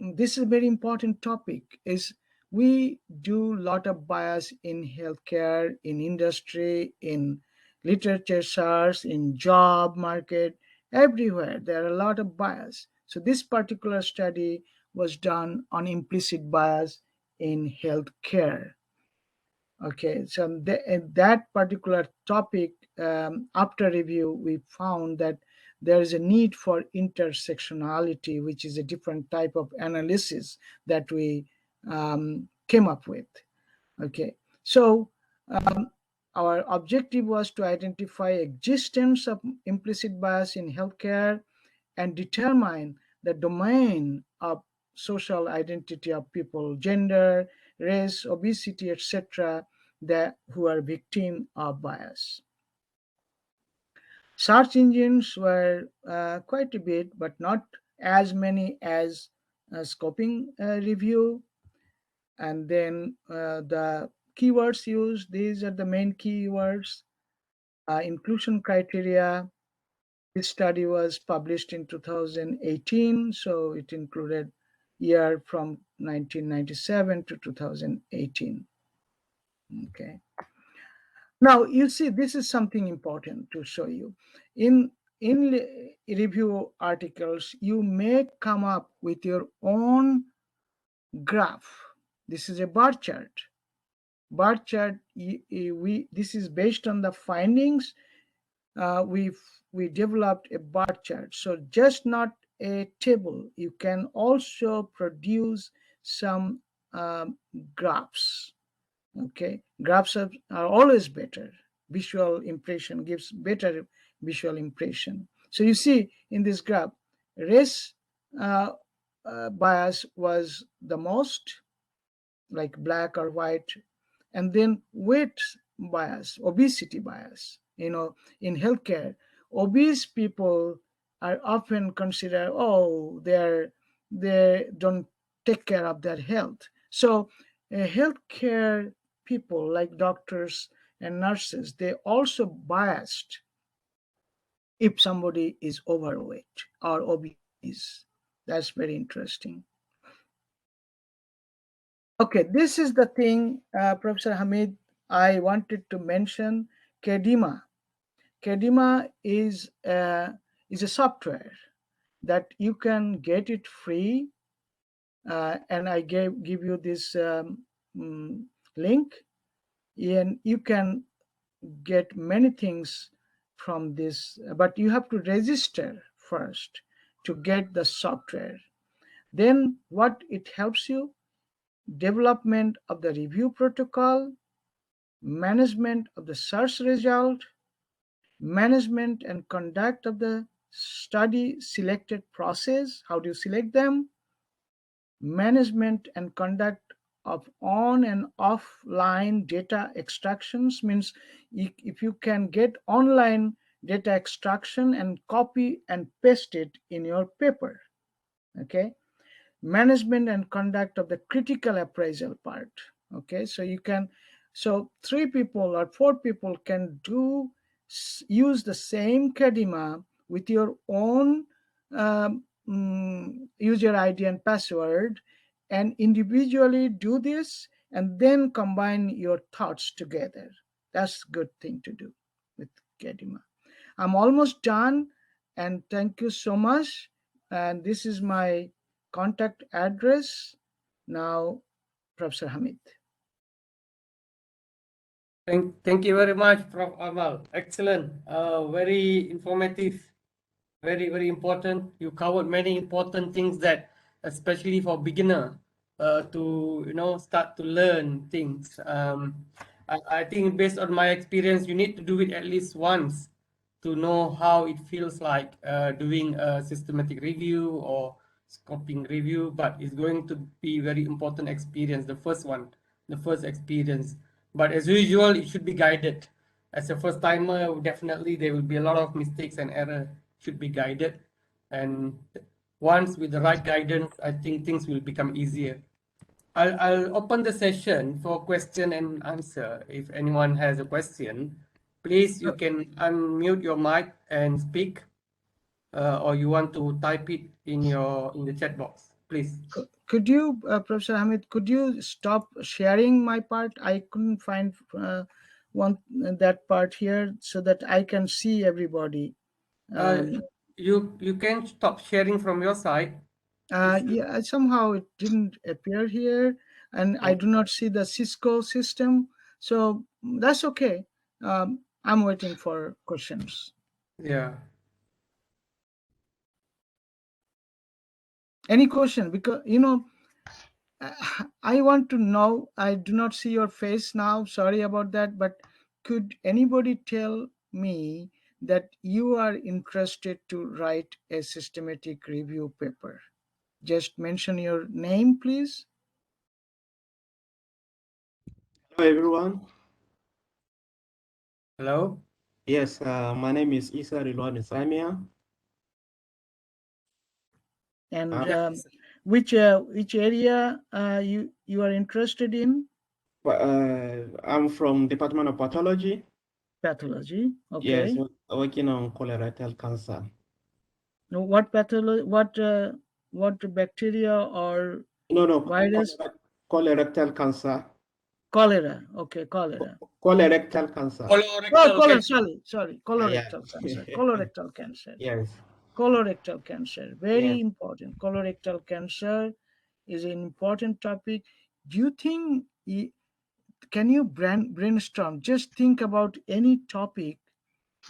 This is a very important topic. Is we do a lot of bias in healthcare, in industry, in literature search, in job market, everywhere there are a lot of bias. So this particular study was done on implicit bias in healthcare. Okay, so that particular topic, after review, we found that there is a need for intersectionality, which is a different type of analysis that we came up with. Okay, so our objective was to identify existence of implicit bias in healthcare and determine the domain of social identity of people, gender, race, obesity, etc., that who are victim of bias. Search engines were quite a bit, but not as many as scoping review. And then the keywords used, these are the main keywords. Inclusion criteria. This study was published in 2018, so it included year from 1997 to 2018. Okay. Now you see, this is something important to show you. In review articles, you may come up with your own graph. This is a bar chart. Bar chart. This is based on the findings. We developed a bar chart. So just not a table. You can also produce some graphs. Okay, graphs are always better. Visual impression gives better visual impression. So you see in this graph, race bias was the most, like black or white, and then weight bias, obesity bias. In healthcare, obese people are often considered, oh, they don't take care of their health. So healthcare people like doctors and nurses, they also biased if somebody is overweight or obese. That's very interesting. Okay, this is the thing, Professor Hamid, I wanted to mention. Kedima. Kedima is a software that you can get it free, and I give you this link, and you can get many things from this, but you have to register first to get the software. Then what it helps you? Development of the review protocol, management of the search result, management and conduct of the study selected process. How do you select them? Management and conduct of on and offline data extractions, means if you can get online data extraction and copy and paste it in your paper. Okay. Management and conduct of the critical appraisal part. Okay, so you can, so 3 people or 4 people can use the same Kadima with your own user ID and password, and individually do this, and then combine your thoughts together. That's a good thing to do with Kadima. I'm almost done, and thank you so much. And this is my contact address. Now, Professor Hamid. Thank you very much, Prof. Amal. Excellent. Very informative. Very, very important. You covered many important things that, especially for beginner, to start to learn things. I think based on my experience, you need to do it at least once to know how it feels like doing a systematic review or scoping review. But it's going to be very important experience, the first one, the first experience. But as usual, it should be guided. As a first timer, definitely there will be a lot of mistakes and error. Should be guided, and once with the right guidance, I think things will become easier. I'll open the session for question and answer. If anyone has a question, please you can unmute your mic and speak, or you want to type it in the chat box, please. Could you, Professor Hamid, could you stop sharing my part? I couldn't find that part here so that I can see everybody. You can stop sharing from your side. Yeah, somehow it didn't appear here, and I Oh, do not see the Cisco system. So that's okay. I'm waiting for questions. yeah. Any question? Because I want to know. I do not see your face now. Sorry about that. But could anybody tell me that you are interested to write a systematic review paper? Just mention your name, please. Hello, everyone. Hello. Yes, my name is Isa Rilwan Samia. And Uh, Yes. which area you are interested in? I'm from Department of Pathology. Pathology. Yes, Okay. working on colorectal cancer. Now, what pathology? What bacteria or No, virus? colorectal cancer. Cholera. Okay, cholera. Colorectal cancer. Oh, Colorectal cholera. cancer. Sorry. Yeah. Colorectal cancer. Colorectal cancer. Yes. Colorectal cancer. Very Yes. important. Colorectal cancer is an important topic. Do you think? Can you brainstorm? Just think about any topic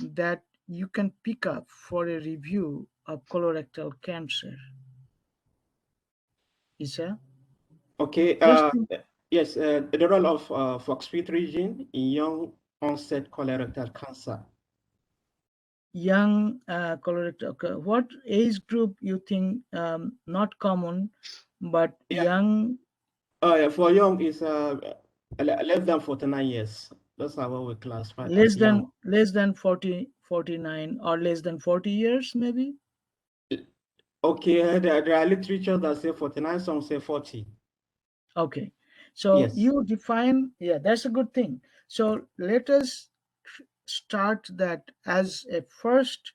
that you can pick up for a review of colorectal cancer. Isa? Okay. Just think, Yes. The role of FOXP3 gene in young onset colorectal cancer. young colorectal. Okay. What age group you think not common, but Yeah. young, Yeah, for young is less than 49 years. That's how we classify as young. less than 40, 49, or less than 40 years maybe? Okay, there are literature that say 49, some say 40. Okay. So Yes. you define, yeah, that's a good thing. So let us start that as a first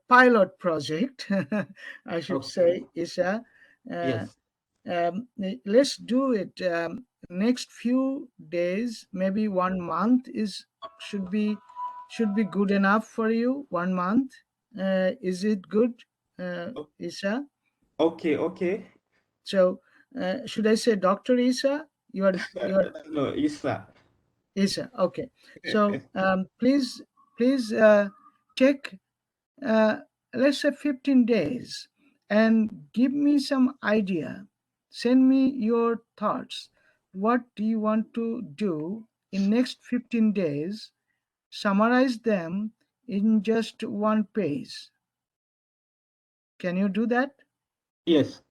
pilot project, I should say, Okay. Isha. Uh, Yes. let's do it next few days, maybe 1 month is should be good enough for you. 1 month, is it good, O- Isha? Okay, okay. So should I say Dr. Isha? You are No, Isa. Isha. Okay. So please take uh, let's say 15 days and give me some idea. Send me your thoughts. What do you want to do in next 15 days? Summarize them in just one page. Can you do that? Yes.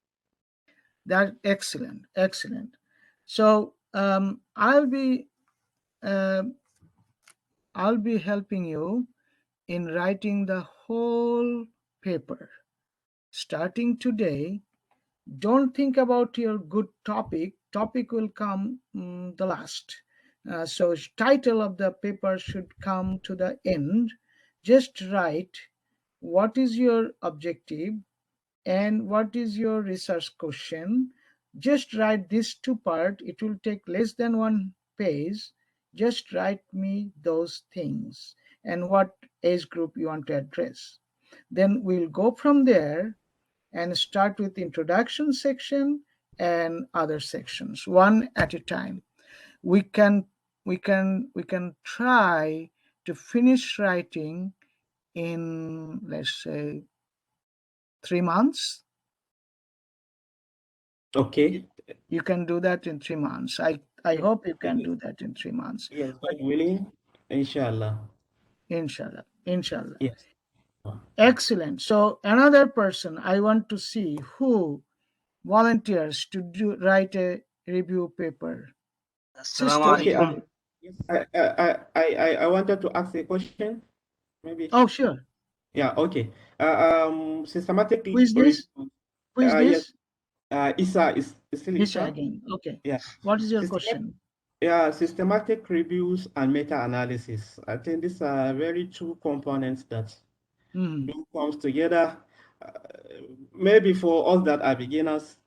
That excellent. So uh, I'll be helping you in writing the whole paper starting today. Don't think about your good topic will come the last. So title of the paper should come to the end. Just write what is your objective and what is your research question. Just write these two part. It will take less than one page. Just write me those things and what age group you want to address. Then we'll go from there and start with introduction section and other sections one at a time. We can try to finish writing in, let's say, 3 months. Okay. You can do that in 3 months. I hope you can do that in 3 months. Yes, God willing, inshallah. Inshallah. Inshallah. Yes. Excellent. So another person I want to see who volunteers to write a review paper. Assalamu Okay. alaikum. Yes, I wanted to ask a question. Maybe. Oh, sure. Yeah. Okay. Systematic Who is this? review. Who is Yes. this? Isa is still Isa Isa. again. Okay. Yeah. What is your Systematic, question? systematic reviews and meta-analysis. I think these are very two components that do comes together. Maybe for us that are beginners,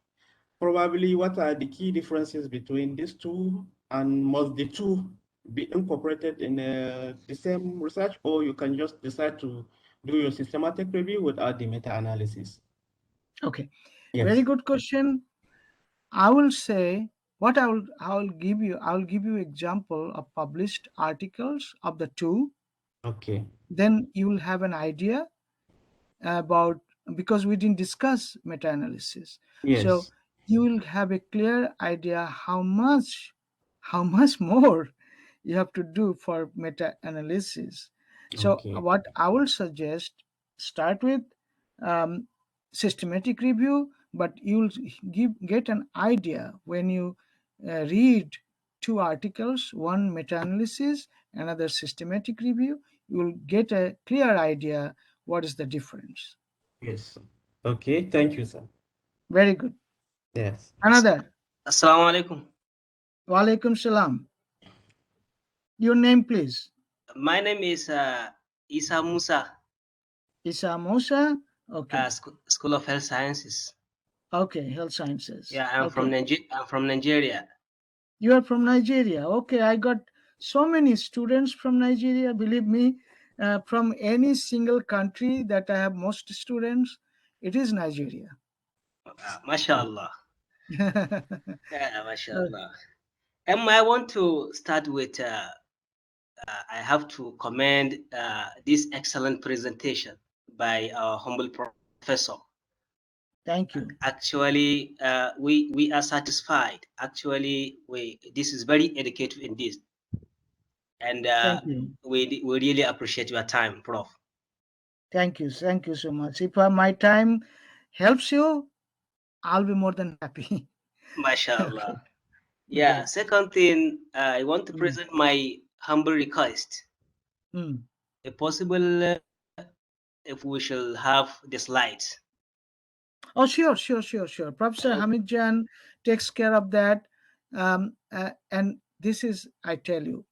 probably what are the key differences between these two, and must the two be incorporated in the same research, or you can just decide to do your systematic review without the meta-analysis? Okay. Yes. Very good question. I will say what I will give you example of published articles of the two. Okay. Then you will have an idea about, because we didn't discuss meta-analysis. So Yes. you will have a clear idea how much more you have to do for meta-analysis. So Okay. what I will suggest, start with um, systematic review, but you'll get an idea when you read two articles, one meta-analysis, another systematic review. You will get a clear idea what is the difference. Yes. Okay. Thank you, sir. Very good. Yes. Another. Assalamu alaikum. Walaikum salam. Your name, please. My name is Isa Musa, Isa Musa. Okay. School of Health Sciences. Okay, health sciences. Yeah, I'm from Okay. I'm from Nigeria. You are from Nigeria. Okay, I got so many students from Nigeria. Believe me, from any single country that I have most students, it is Nigeria. Mashallah. Yeah, mashallah. I want to start with. I have to commend this excellent presentation by our humble professor. Thank you. Actually, we are satisfied. Actually, this is very educative in this, and Thank you. we really appreciate your time, Prof. Thank you. Thank you so much. If my time helps you, I'll be more than happy. Mashallah. Okay. Yeah. Second thing, I want to present my humble request. If possible, if we shall have the slides. Oh, sure. Professor Hamid Jan takes care of that. And this is, I tell you,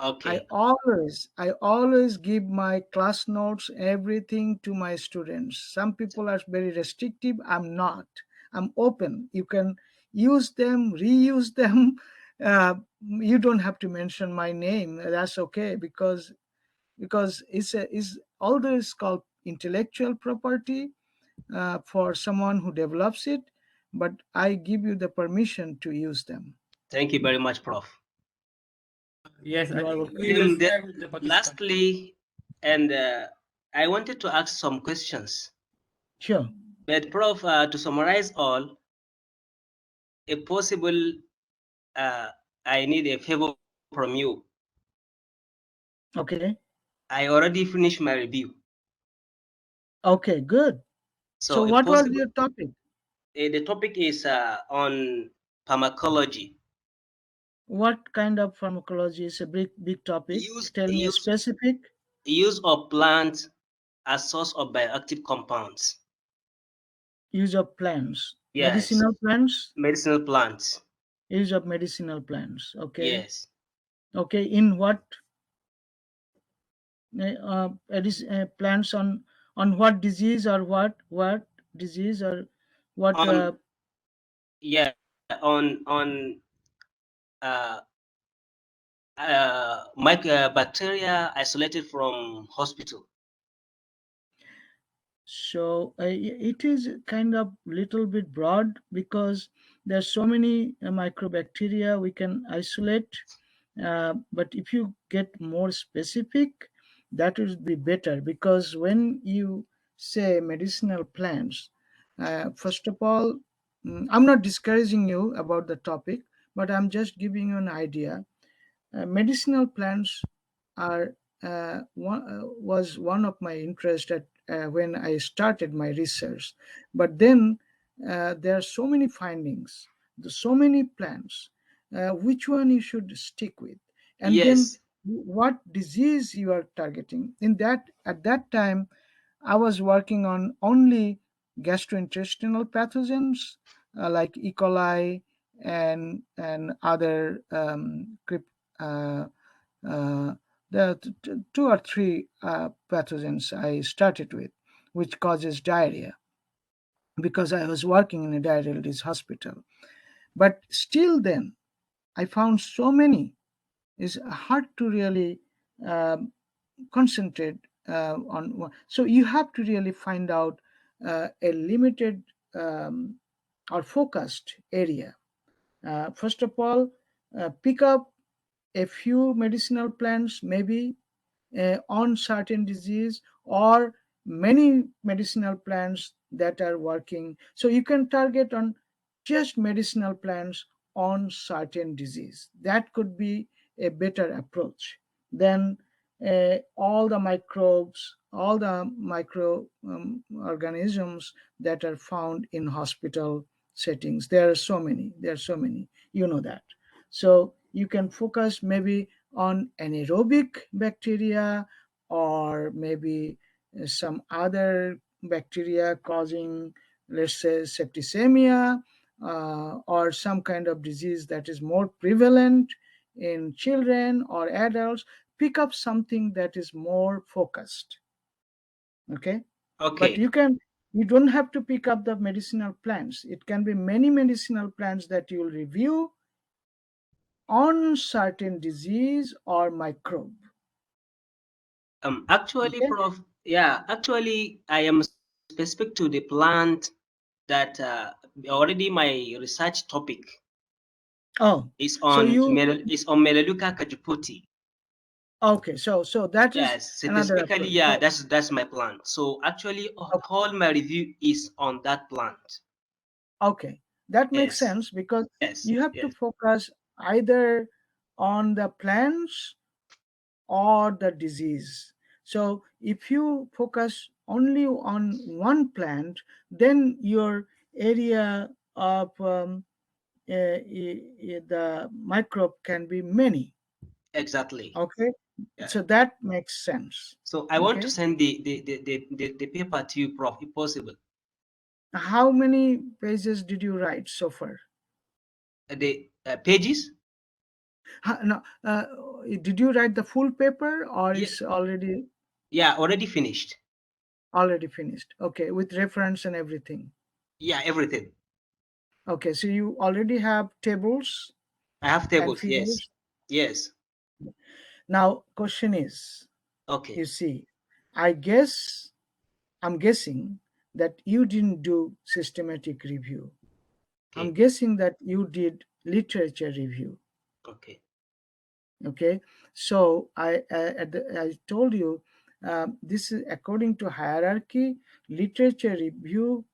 Okay. I always give my class notes, everything to my students. Some people are very restrictive. I'm not. I'm open. You can use them, reuse them. You don't have to mention my name. That's okay, because it's all this called intellectual property for someone who develops it. But I give you the permission to use them. Thank you very much, Prof. Yes, You are welcome. we will share with the participants. Lastly, and I wanted to ask some questions. Sure. But Prof, to summarize all, if possible, I need a favor from you. Okay. I already finished my review. Okay, good. So if what was possible, your topic? The topic is on pharmacology. What kind of pharmacology is a big topic? Tell me specific. Use of plants as source of bioactive compounds. Use of plants. Yes. Medicinal plants? Medicinal plants. Use of medicinal plants. Okay. Yes. Okay. In what? Plants on what disease, or what disease, or what? Yeah, on bacteria isolated from hospital. So it is kind of little bit broad, because there's so many microbacteria we can isolate. But if you get more specific, that would be better, because when you say medicinal plants, first of all, I'm not discouraging you about the topic, but I'm just giving you an idea. Medicinal plants are was one of my interest at when I started my research. But then there are so many findings, so many plants. Which one you should stick with, and then Yes. what disease you are targeting? In that at that time, I was working on only gastrointestinal pathogens like E. coli and other uh, uh, the two or three pathogens I started with, which causes diarrhea, because I was working in a diarrheal disease hospital. But still, then I found so many. It's hard to really um, concentrate on one. So you have to really find out a limited or focused area. First of all, pick up a few medicinal plants, maybe on certain disease, or many medicinal plants that are working. So you can target on just medicinal plants on certain disease. That could be a better approach than all the microbes, all the micro organisms that are found in hospital settings. There are so many. There are so many. You know that. So you can focus maybe on anaerobic bacteria, or maybe some other bacteria causing, let's say, septicemia, or some kind of disease that is more prevalent in children or adults. Pick up something that is more focused. Okay. But Okay. you don't have to pick up the medicinal plants. It can be many medicinal plants that you will review on certain disease or microbe. Actually, Okay. Prof, yeah, actually, I am specific to the plant that already my research topic Oh, is so on you Melaleuca cajupoti. okay? So that is Yes, another specifically, approach. yeah, So that's my plant. So actually, okay, all my review is on that plant. okay, that makes Yes, sense, because yes, you have to yes. focus either on the plants or the disease. So if you focus only on one plant, then your area of the microbe can be many. Exactly. Okay, Yeah. so that makes sense. So I want to Okay, send the paper to you, Prof, if possible. how many pages did you write so far? The pages? No, did you write the full paper, or Yeah, it's already yeah, already finished. finished? Okay, with reference and everything. Yeah, everything. Okay, so you already have tables I have and tables. Yes, figures. yes. Now, question is, Okay, you see, I guess I'm guessing that you didn't do systematic review. I'm okay, guessing that you did literature review. okay. Okay, so I told you, this is according to hierarchy. Literature review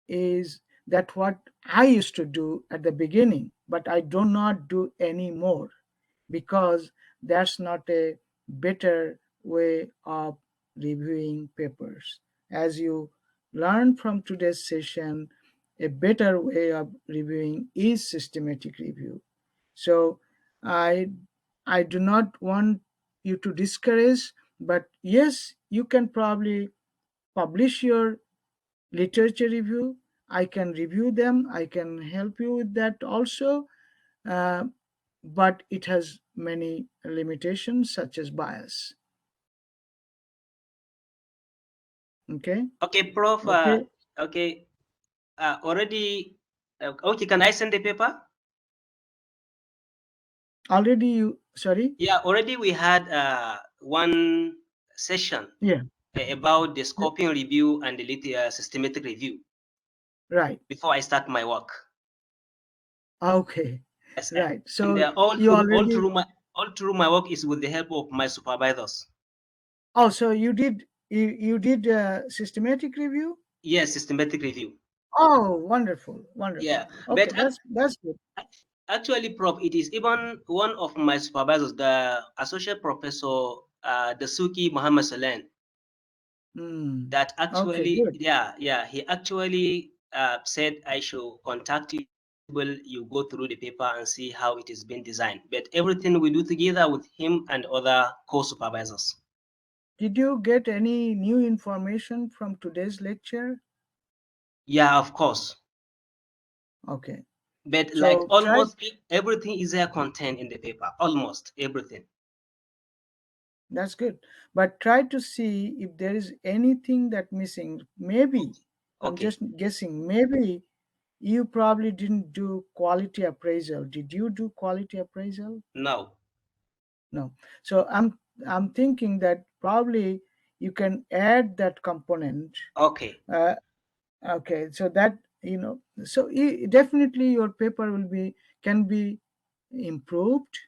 is that what I used to do at the beginning, but I do not do anymore, because that's not a better way of reviewing papers. As you learn from today's session, a better way of reviewing is systematic review. So I I do not want you to discourage, but yes, you can probably publish your literature review. I can review them. I can help you with that also. Uh, but it has many limitations, such as bias. Okay. Okay, Prof. Okay. Okay. Already. Okay, can I send the paper? Already you, sorry? Yeah, already we had one session Yeah. about the scoping review and the systematic review Right. before I start my work. Okay. Yes, Right. and So you all already, through my work is with the help of my supervisors. oh, so you did systematic review? Yes, systematic review. Oh, wonderful. Wonderful. Yeah, Okay. That's good. Actually, Prof, it is even one of my supervisors, the associate professor, Dasuki Muhammad Salen, that actually, he actually said I should contact you. You go through the paper and see how it is being designed. But everything we do together with him and other co-supervisors. Did you get any new information from today's lecture? Yeah, of course. Okay. But So like almost everything is there contained in the paper, almost everything. That's good. But try to see if there is anything that missing. Maybe, I'm just guessing, maybe you probably didn't do quality appraisal. Did you do quality appraisal? No. No. So I'm thinking that probably you can add that component. Okay. Okay. So that, so definitely your paper can be improved.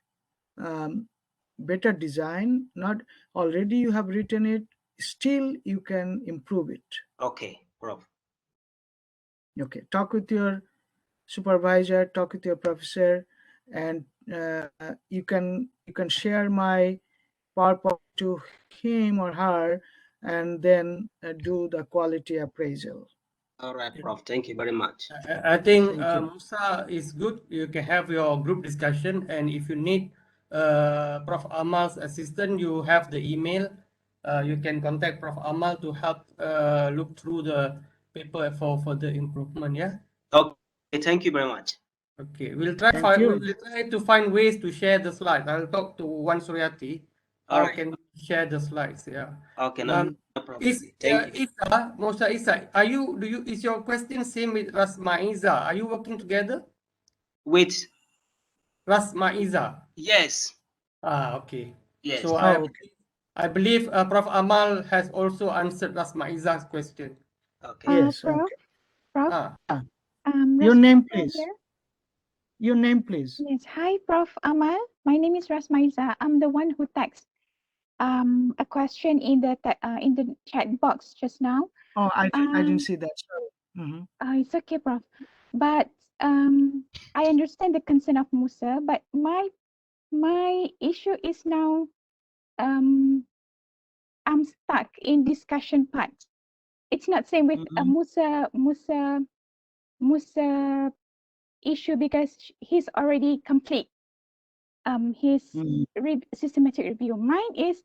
Better design, not already you have written it, still you can improve it. Okay, Prof. Okay, talk with your supervisor, talk with your professor, and you can share my PowerPoint to him or her, and then do the quality appraisal. All right, Prof. Thank you very much. I think Musa is good. You can have your group discussion, and if you need Prof. Amal's assistant, you have the email. You can contact Prof. Amal to help look through the paper for further improvement. Yeah. Okay. Thank you very much. Okay, we'll try to find ways to share the slides. I'll talk to Wan Suryati. How can we share the slides? Yeah. Okay, no problem. Thank you. Isa, is your question same with Rasma Iza? Are you working together? With Rasma Iza? Yes. Okay. Yes. So I believe Prof. Amal has also answered Rasma Iza's question. Okay. Yes. Prof. Your name, please. Your name, please. Yes. Hi, Prof. Amal. My name is Rasmaiza. I'm the one who texted a question in the chat box just now. Oh, I didn't see that. Sorry. It's okay, Prof. But I understand the concern of Musa, but my issue is now I'm stuck in discussion part. It's not same with Musa issue because he's already complete his systematic review. Mine is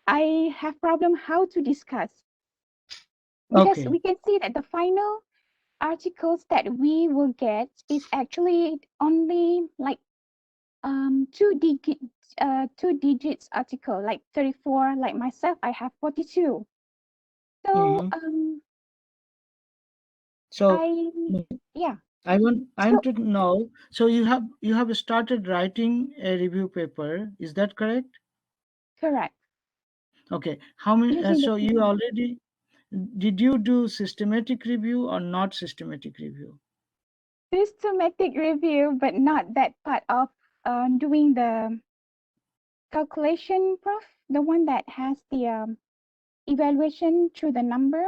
I have problem how to discuss because we can see that the final articles that we will get is actually only like two digits article, like 34. Like myself, I have 42. So I want to know. So you have started writing a review paper. Is that correct? Correct. Okay. How many? So you already did you do systematic review or not systematic review? Systematic review, but not that part of doing the calculation, Prof. The one that has the evaluation through the number.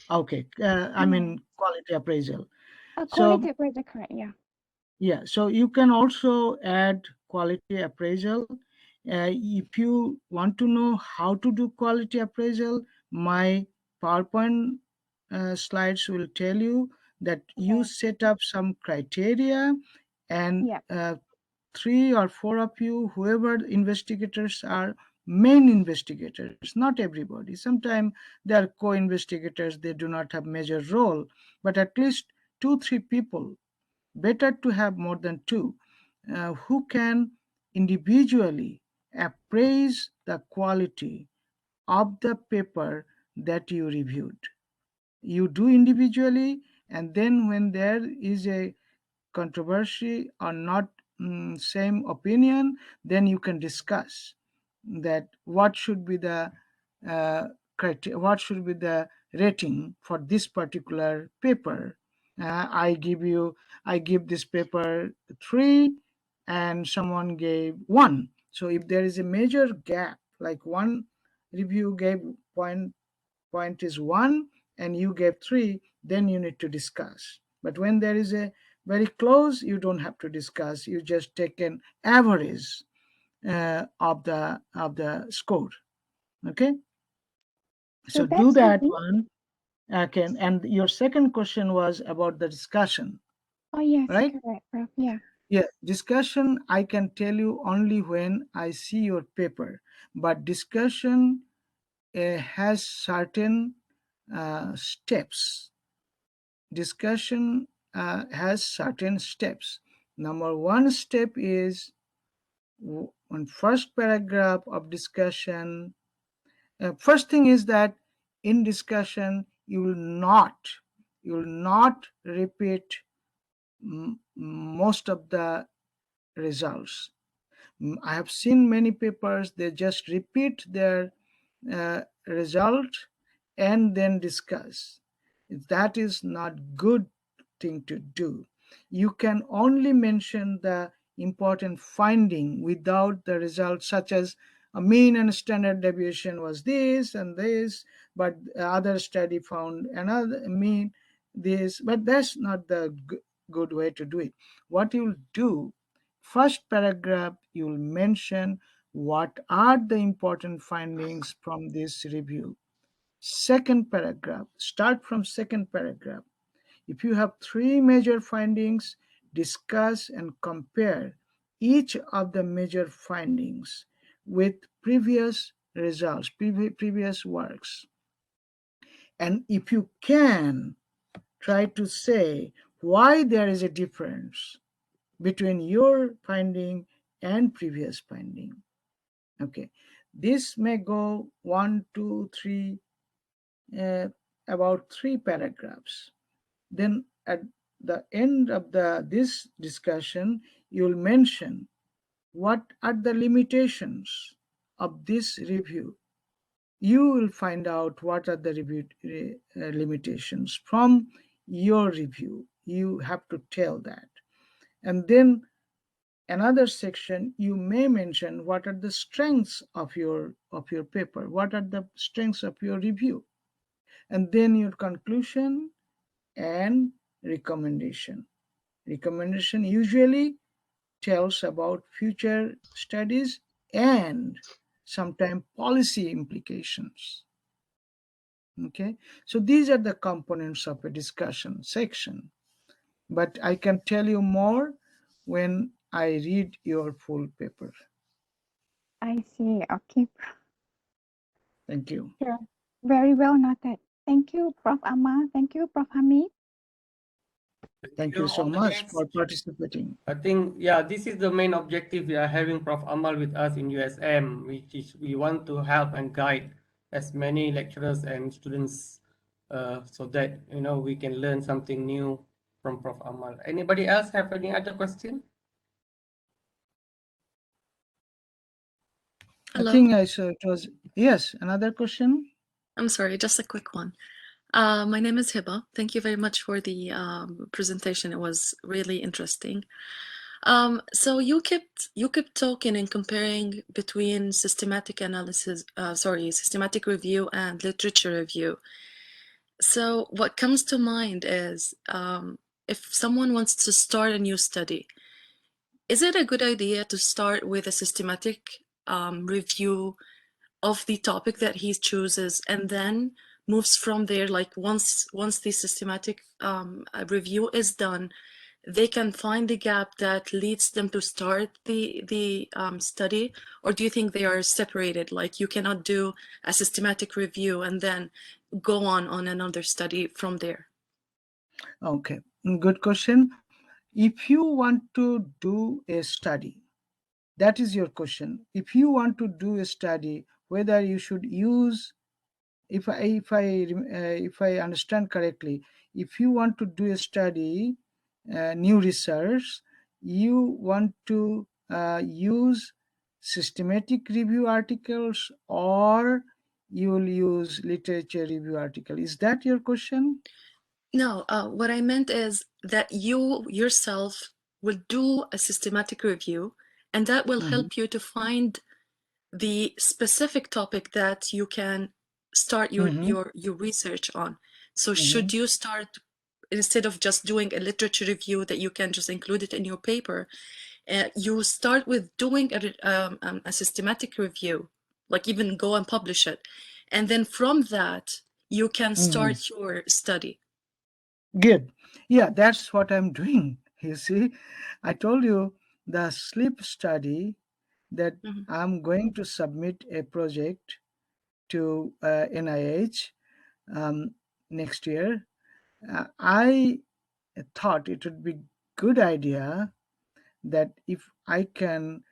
Okay. I mean quality appraisal. Quality appraisal, correct? Yeah. Yeah. So you can also add quality appraisal. If you want to know how to do quality appraisal, my PowerPoint slides will tell you that you set up some criteria, and 3 or 4 of you, whoever investigators are, main investigators, not everybody. Sometimes they are co-investigators, they do not have major role, but at least 2-3 people, better to have more than 2, who can individually appraise the quality of the paper that you reviewed. You do individually, and then when there is a controversy or not same opinion, then you can discuss that what should be the rating for this particular paper. I give this paper 3 and someone gave 1. So if there is a major gap, like one review gave point is 1 and you gave 3, then you need to discuss. But when there is a very close, you don't have to discuss. You just take an average of the score. Okay, so do that one. Okay, and your second question was about the discussion. Oh yes, right? correct, Prof. Yeah. Yeah, discussion I can tell you only when I see your paper, but discussion has certain steps. Discussion has certain steps. Number one step is on first paragraph of discussion. First thing is that in discussion you will not repeat most of the results. I have seen many papers, they just repeat their result and then discuss. That is not good thing to do. You can only mention the important finding without the result, such as a mean and standard deviation was this and this, but other study found another mean this, but that's not the good way to do it. What you'll do, first paragraph, you'll mention what are the important findings from this review. Second paragraph, start from second paragraph. If you have three major findings, discuss and compare each of the major findings with previous results, previous works. And if you can, try to say why there is a difference between your finding and previous finding. Okay, this may go 1, 2, 3, about 3 paragraphs. Then at the end of this discussion, you'll mention what are the limitations of this review. You will find out what are the review limitations from your review. You have to tell that. And then another section, you may mention what are the strengths of your paper, what are the strengths of your review, and then your conclusion and recommendation. Recommendation usually tells about future studies and sometimes policy implications. Okay, so these are the components of a discussion section, but I can tell you more when I read your full paper. I see. Okay. Thank you. Sure. Very well noted. Thank you, Prof. Amal. Thank you, Prof. Hamid. Thank you so much for participating. I think, yeah, this is the main objective we are having Prof. Amal with us in USM, which is we want to help and guide as many lecturers and students so that, you know, we can learn something new from Prof. Amal. Anybody else have any other question? Hello. I think I saw it was, yes, another question? I'm sorry, just a quick one. My name is Hiba. Thank you very much for the presentation. It was really interesting. So you kept talking and comparing between systematic analysis, systematic review and literature review. So what comes to mind is if someone wants to start a new study, is it a good idea to start with a systematic review of the topic that he chooses and then moves from there? Like once the systematic review is done, they can find the gap that leads them to start the study? Or do you think they are separated? Like you cannot do a systematic review and then go on another study from there? Okay, good question. If you want to do a study, that is your question. If you want to do a study, whether you should use, if I understand correctly, if you want to do a study, new research, you want to use systematic review articles or you will use literature review article. Is that your question? No, what I meant is that you yourself will do a systematic review, and that will help you to find the specific topic that you can start your research on. So should you start instead of just doing a literature review that you can just include it in your paper, you start with doing a systematic review, like even go and publish it. And then from that, you can start your study. Good. Yeah, that's what I'm doing. You see, I told you the sleep study that I'm going to submit a project to NIH next year. I thought it would be good idea that if I can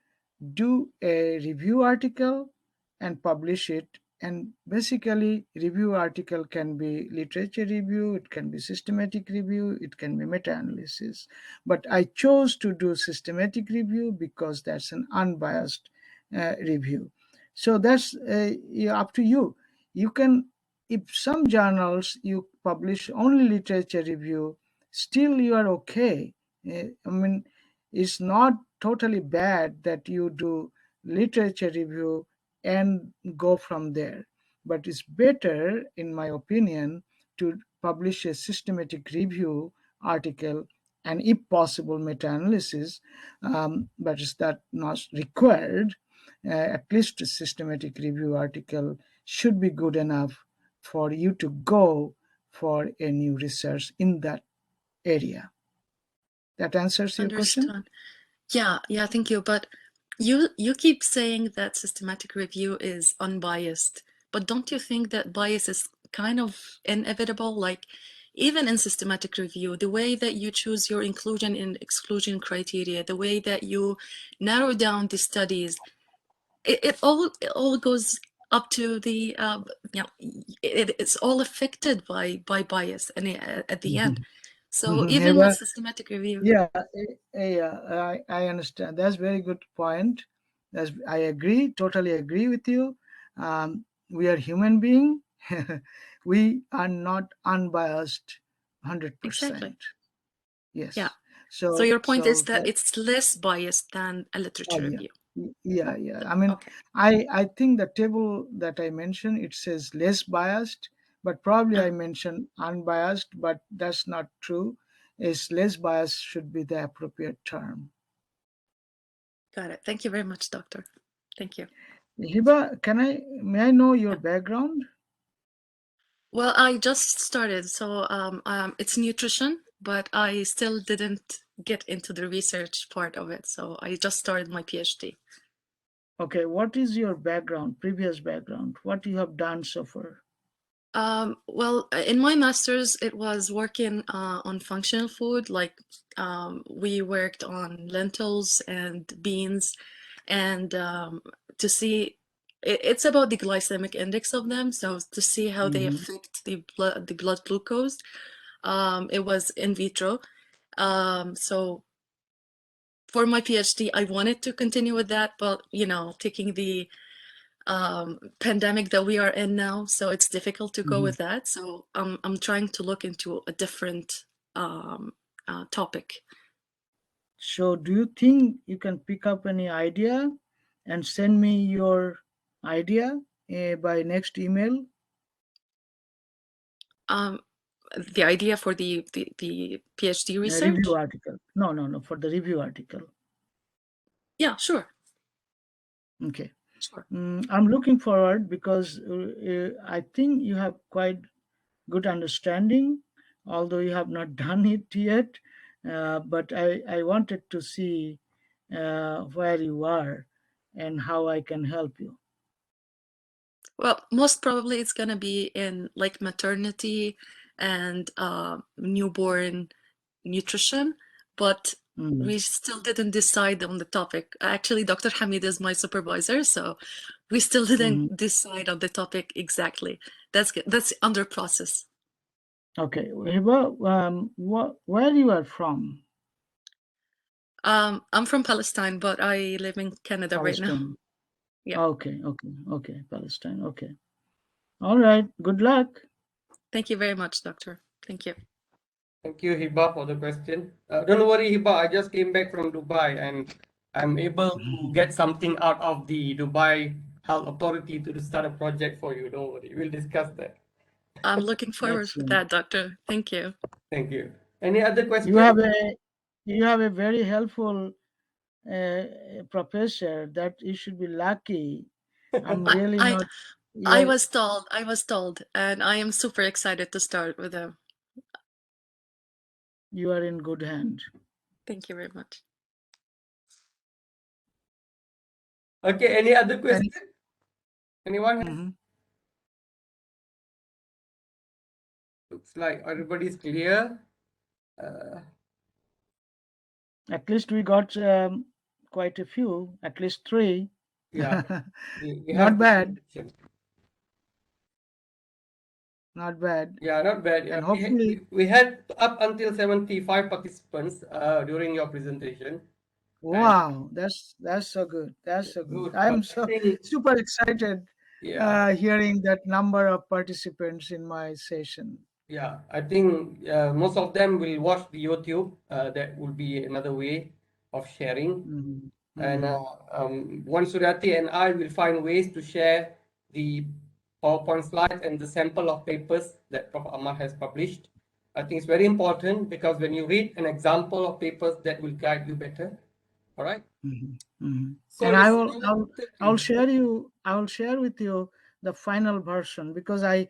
do a review article and publish it, and basically review article can be literature review, it can be systematic review, it can be meta-analysis, but I chose to do systematic review because that's an unbiased review. So that's up to you. You can, if some journals you publish only literature review, still you are okay. I mean, it's not totally bad that you do literature review and go from there, but it's better, in my opinion, to publish a systematic review article and, if possible, meta-analysis, but is that not required. At least a systematic review article should be good enough for you to go for a new research in that area. That answers your question? Yeah, thank you. But you keep saying that systematic review is unbiased, but don't you think that bias is kind of inevitable? Like, even in systematic review, the way that you choose your inclusion and exclusion criteria, the way that you narrow down the studies, it all goes up to the it's all affected by bias and at the end. So even with systematic review, I understand. That's very good point. I agree, totally agree with you. We are human being. We are not unbiased 100%. Exactly. Yes. Yeah. So your point is that it's less biased than a literature review. Yeah. I mean, okay. I think the table that I mentioned, it says less biased, but probably I mentioned unbiased, but that's not true. Is less biased should be the appropriate term. Got it. Thank you very much, Doctor. Thank you. Hiba, may I know your background? Well, I just started, so it's nutrition, but I still didn't get into the research part of it. So I just started my PhD. Okay, what is your background, previous background? What you have done so far? Well, in my master's, it was working on functional food. Like we worked on lentils and beans, and to see, it's about the glycemic index of them. So to see how they affect the blood glucose. It was in vitro. So for my PhD, I wanted to continue with that, but taking the pandemic that we are in now, so it's difficult to go with that. So I'm trying to look into a different topic. So do you think you can pick up any idea and send me your idea by next email? The idea for the PhD research? Review article. No, for the review article. Yeah, sure. Okay. Sure. I'm looking forward because I think you have quite good understanding, although you have not done it yet. But I wanted to see where you are and how I can help you. Well, most probably it's going to be in like maternity and newborn nutrition, but we still didn't decide on the topic. Actually, Dr. Hamid is my supervisor, so we still didn't decide on the topic exactly. That's under process. Okay. Hiba, where you are from? I'm from Palestine, but I live in Canada right now. Yeah. Okay. Palestine. Okay. All right. Good luck. Thank you very much, Doctor. Thank you. Thank you, Hiba, for the question. Don't worry, Hiba. I just came back from Dubai and I'm able to get something out of the Dubai Health Authority to start a project for you. Don't worry. We'll discuss that. I'm looking forward to that, Doctor. Thank you. Thank you. Any other questions? You have a very helpful professor that you should be lucky. I'm really not. I was told, and I am super excited to start with them. You are in good hand. Thank you very much. Okay, any other question? Anyone has? Looks like everybody's clear. At least we got quite a few, at least 3. Yeah. Not bad. Not bad. Yeah, not bad. And hopefully we had up until 75 participants during your presentation. Wow, that's so good. That's so good. I'm so super excited hearing that number of participants in my session. Yeah, I think most of them will watch the YouTube. That will be another way of sharing. And one Suryati and I will find ways to share the PowerPoint slides and the sample of papers that Prof. Ammar has published. I think it's very important because when you read an example of papers, that will guide you better. All right. So and I'll share with you the final version, because I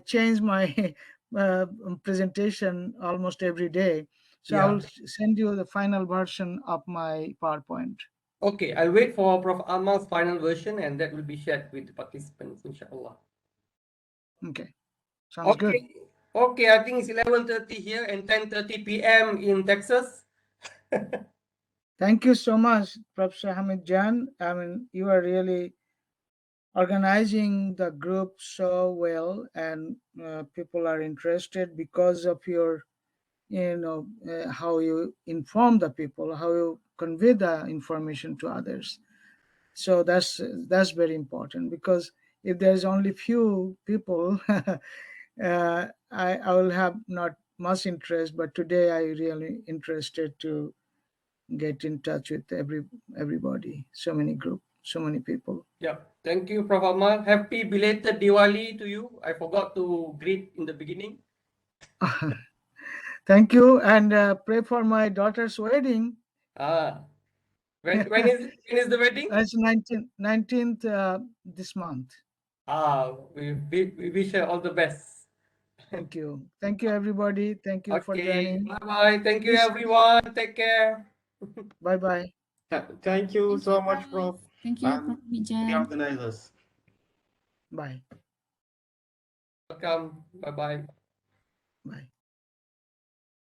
change my presentation almost every day. So I will send you the final version of my PowerPoint. Okay, I'll wait for Prof. Ammar's final version, and that will be shared with the participants, inshallah. Okay, sounds good. Okay, I think it's 11:30 here and 10:30 p.m. in Texas. Thank you so much, Professor Hamid Jan. I mean, you are really organizing the group so well, and people are interested because of your, how you inform the people, how you convey the information to others. So that's very important, because if there's only few people, I will have not much interest. But today I really interested to get in touch with everybody, so many group, so many people. Yeah, thank you, Prof. Ammar. Happy belated Diwali to you. I forgot to greet in the beginning. Thank you, and pray for my daughter's wedding. When is the wedding? It's 19th this month. We wish her all the best. Thank you everybody. Thank you for joining. Bye. Thank you everyone. Take care. Bye. Thank you so much, Prof. Thank you, Prof. The organizers. Bye. Welcome. Bye. Bye.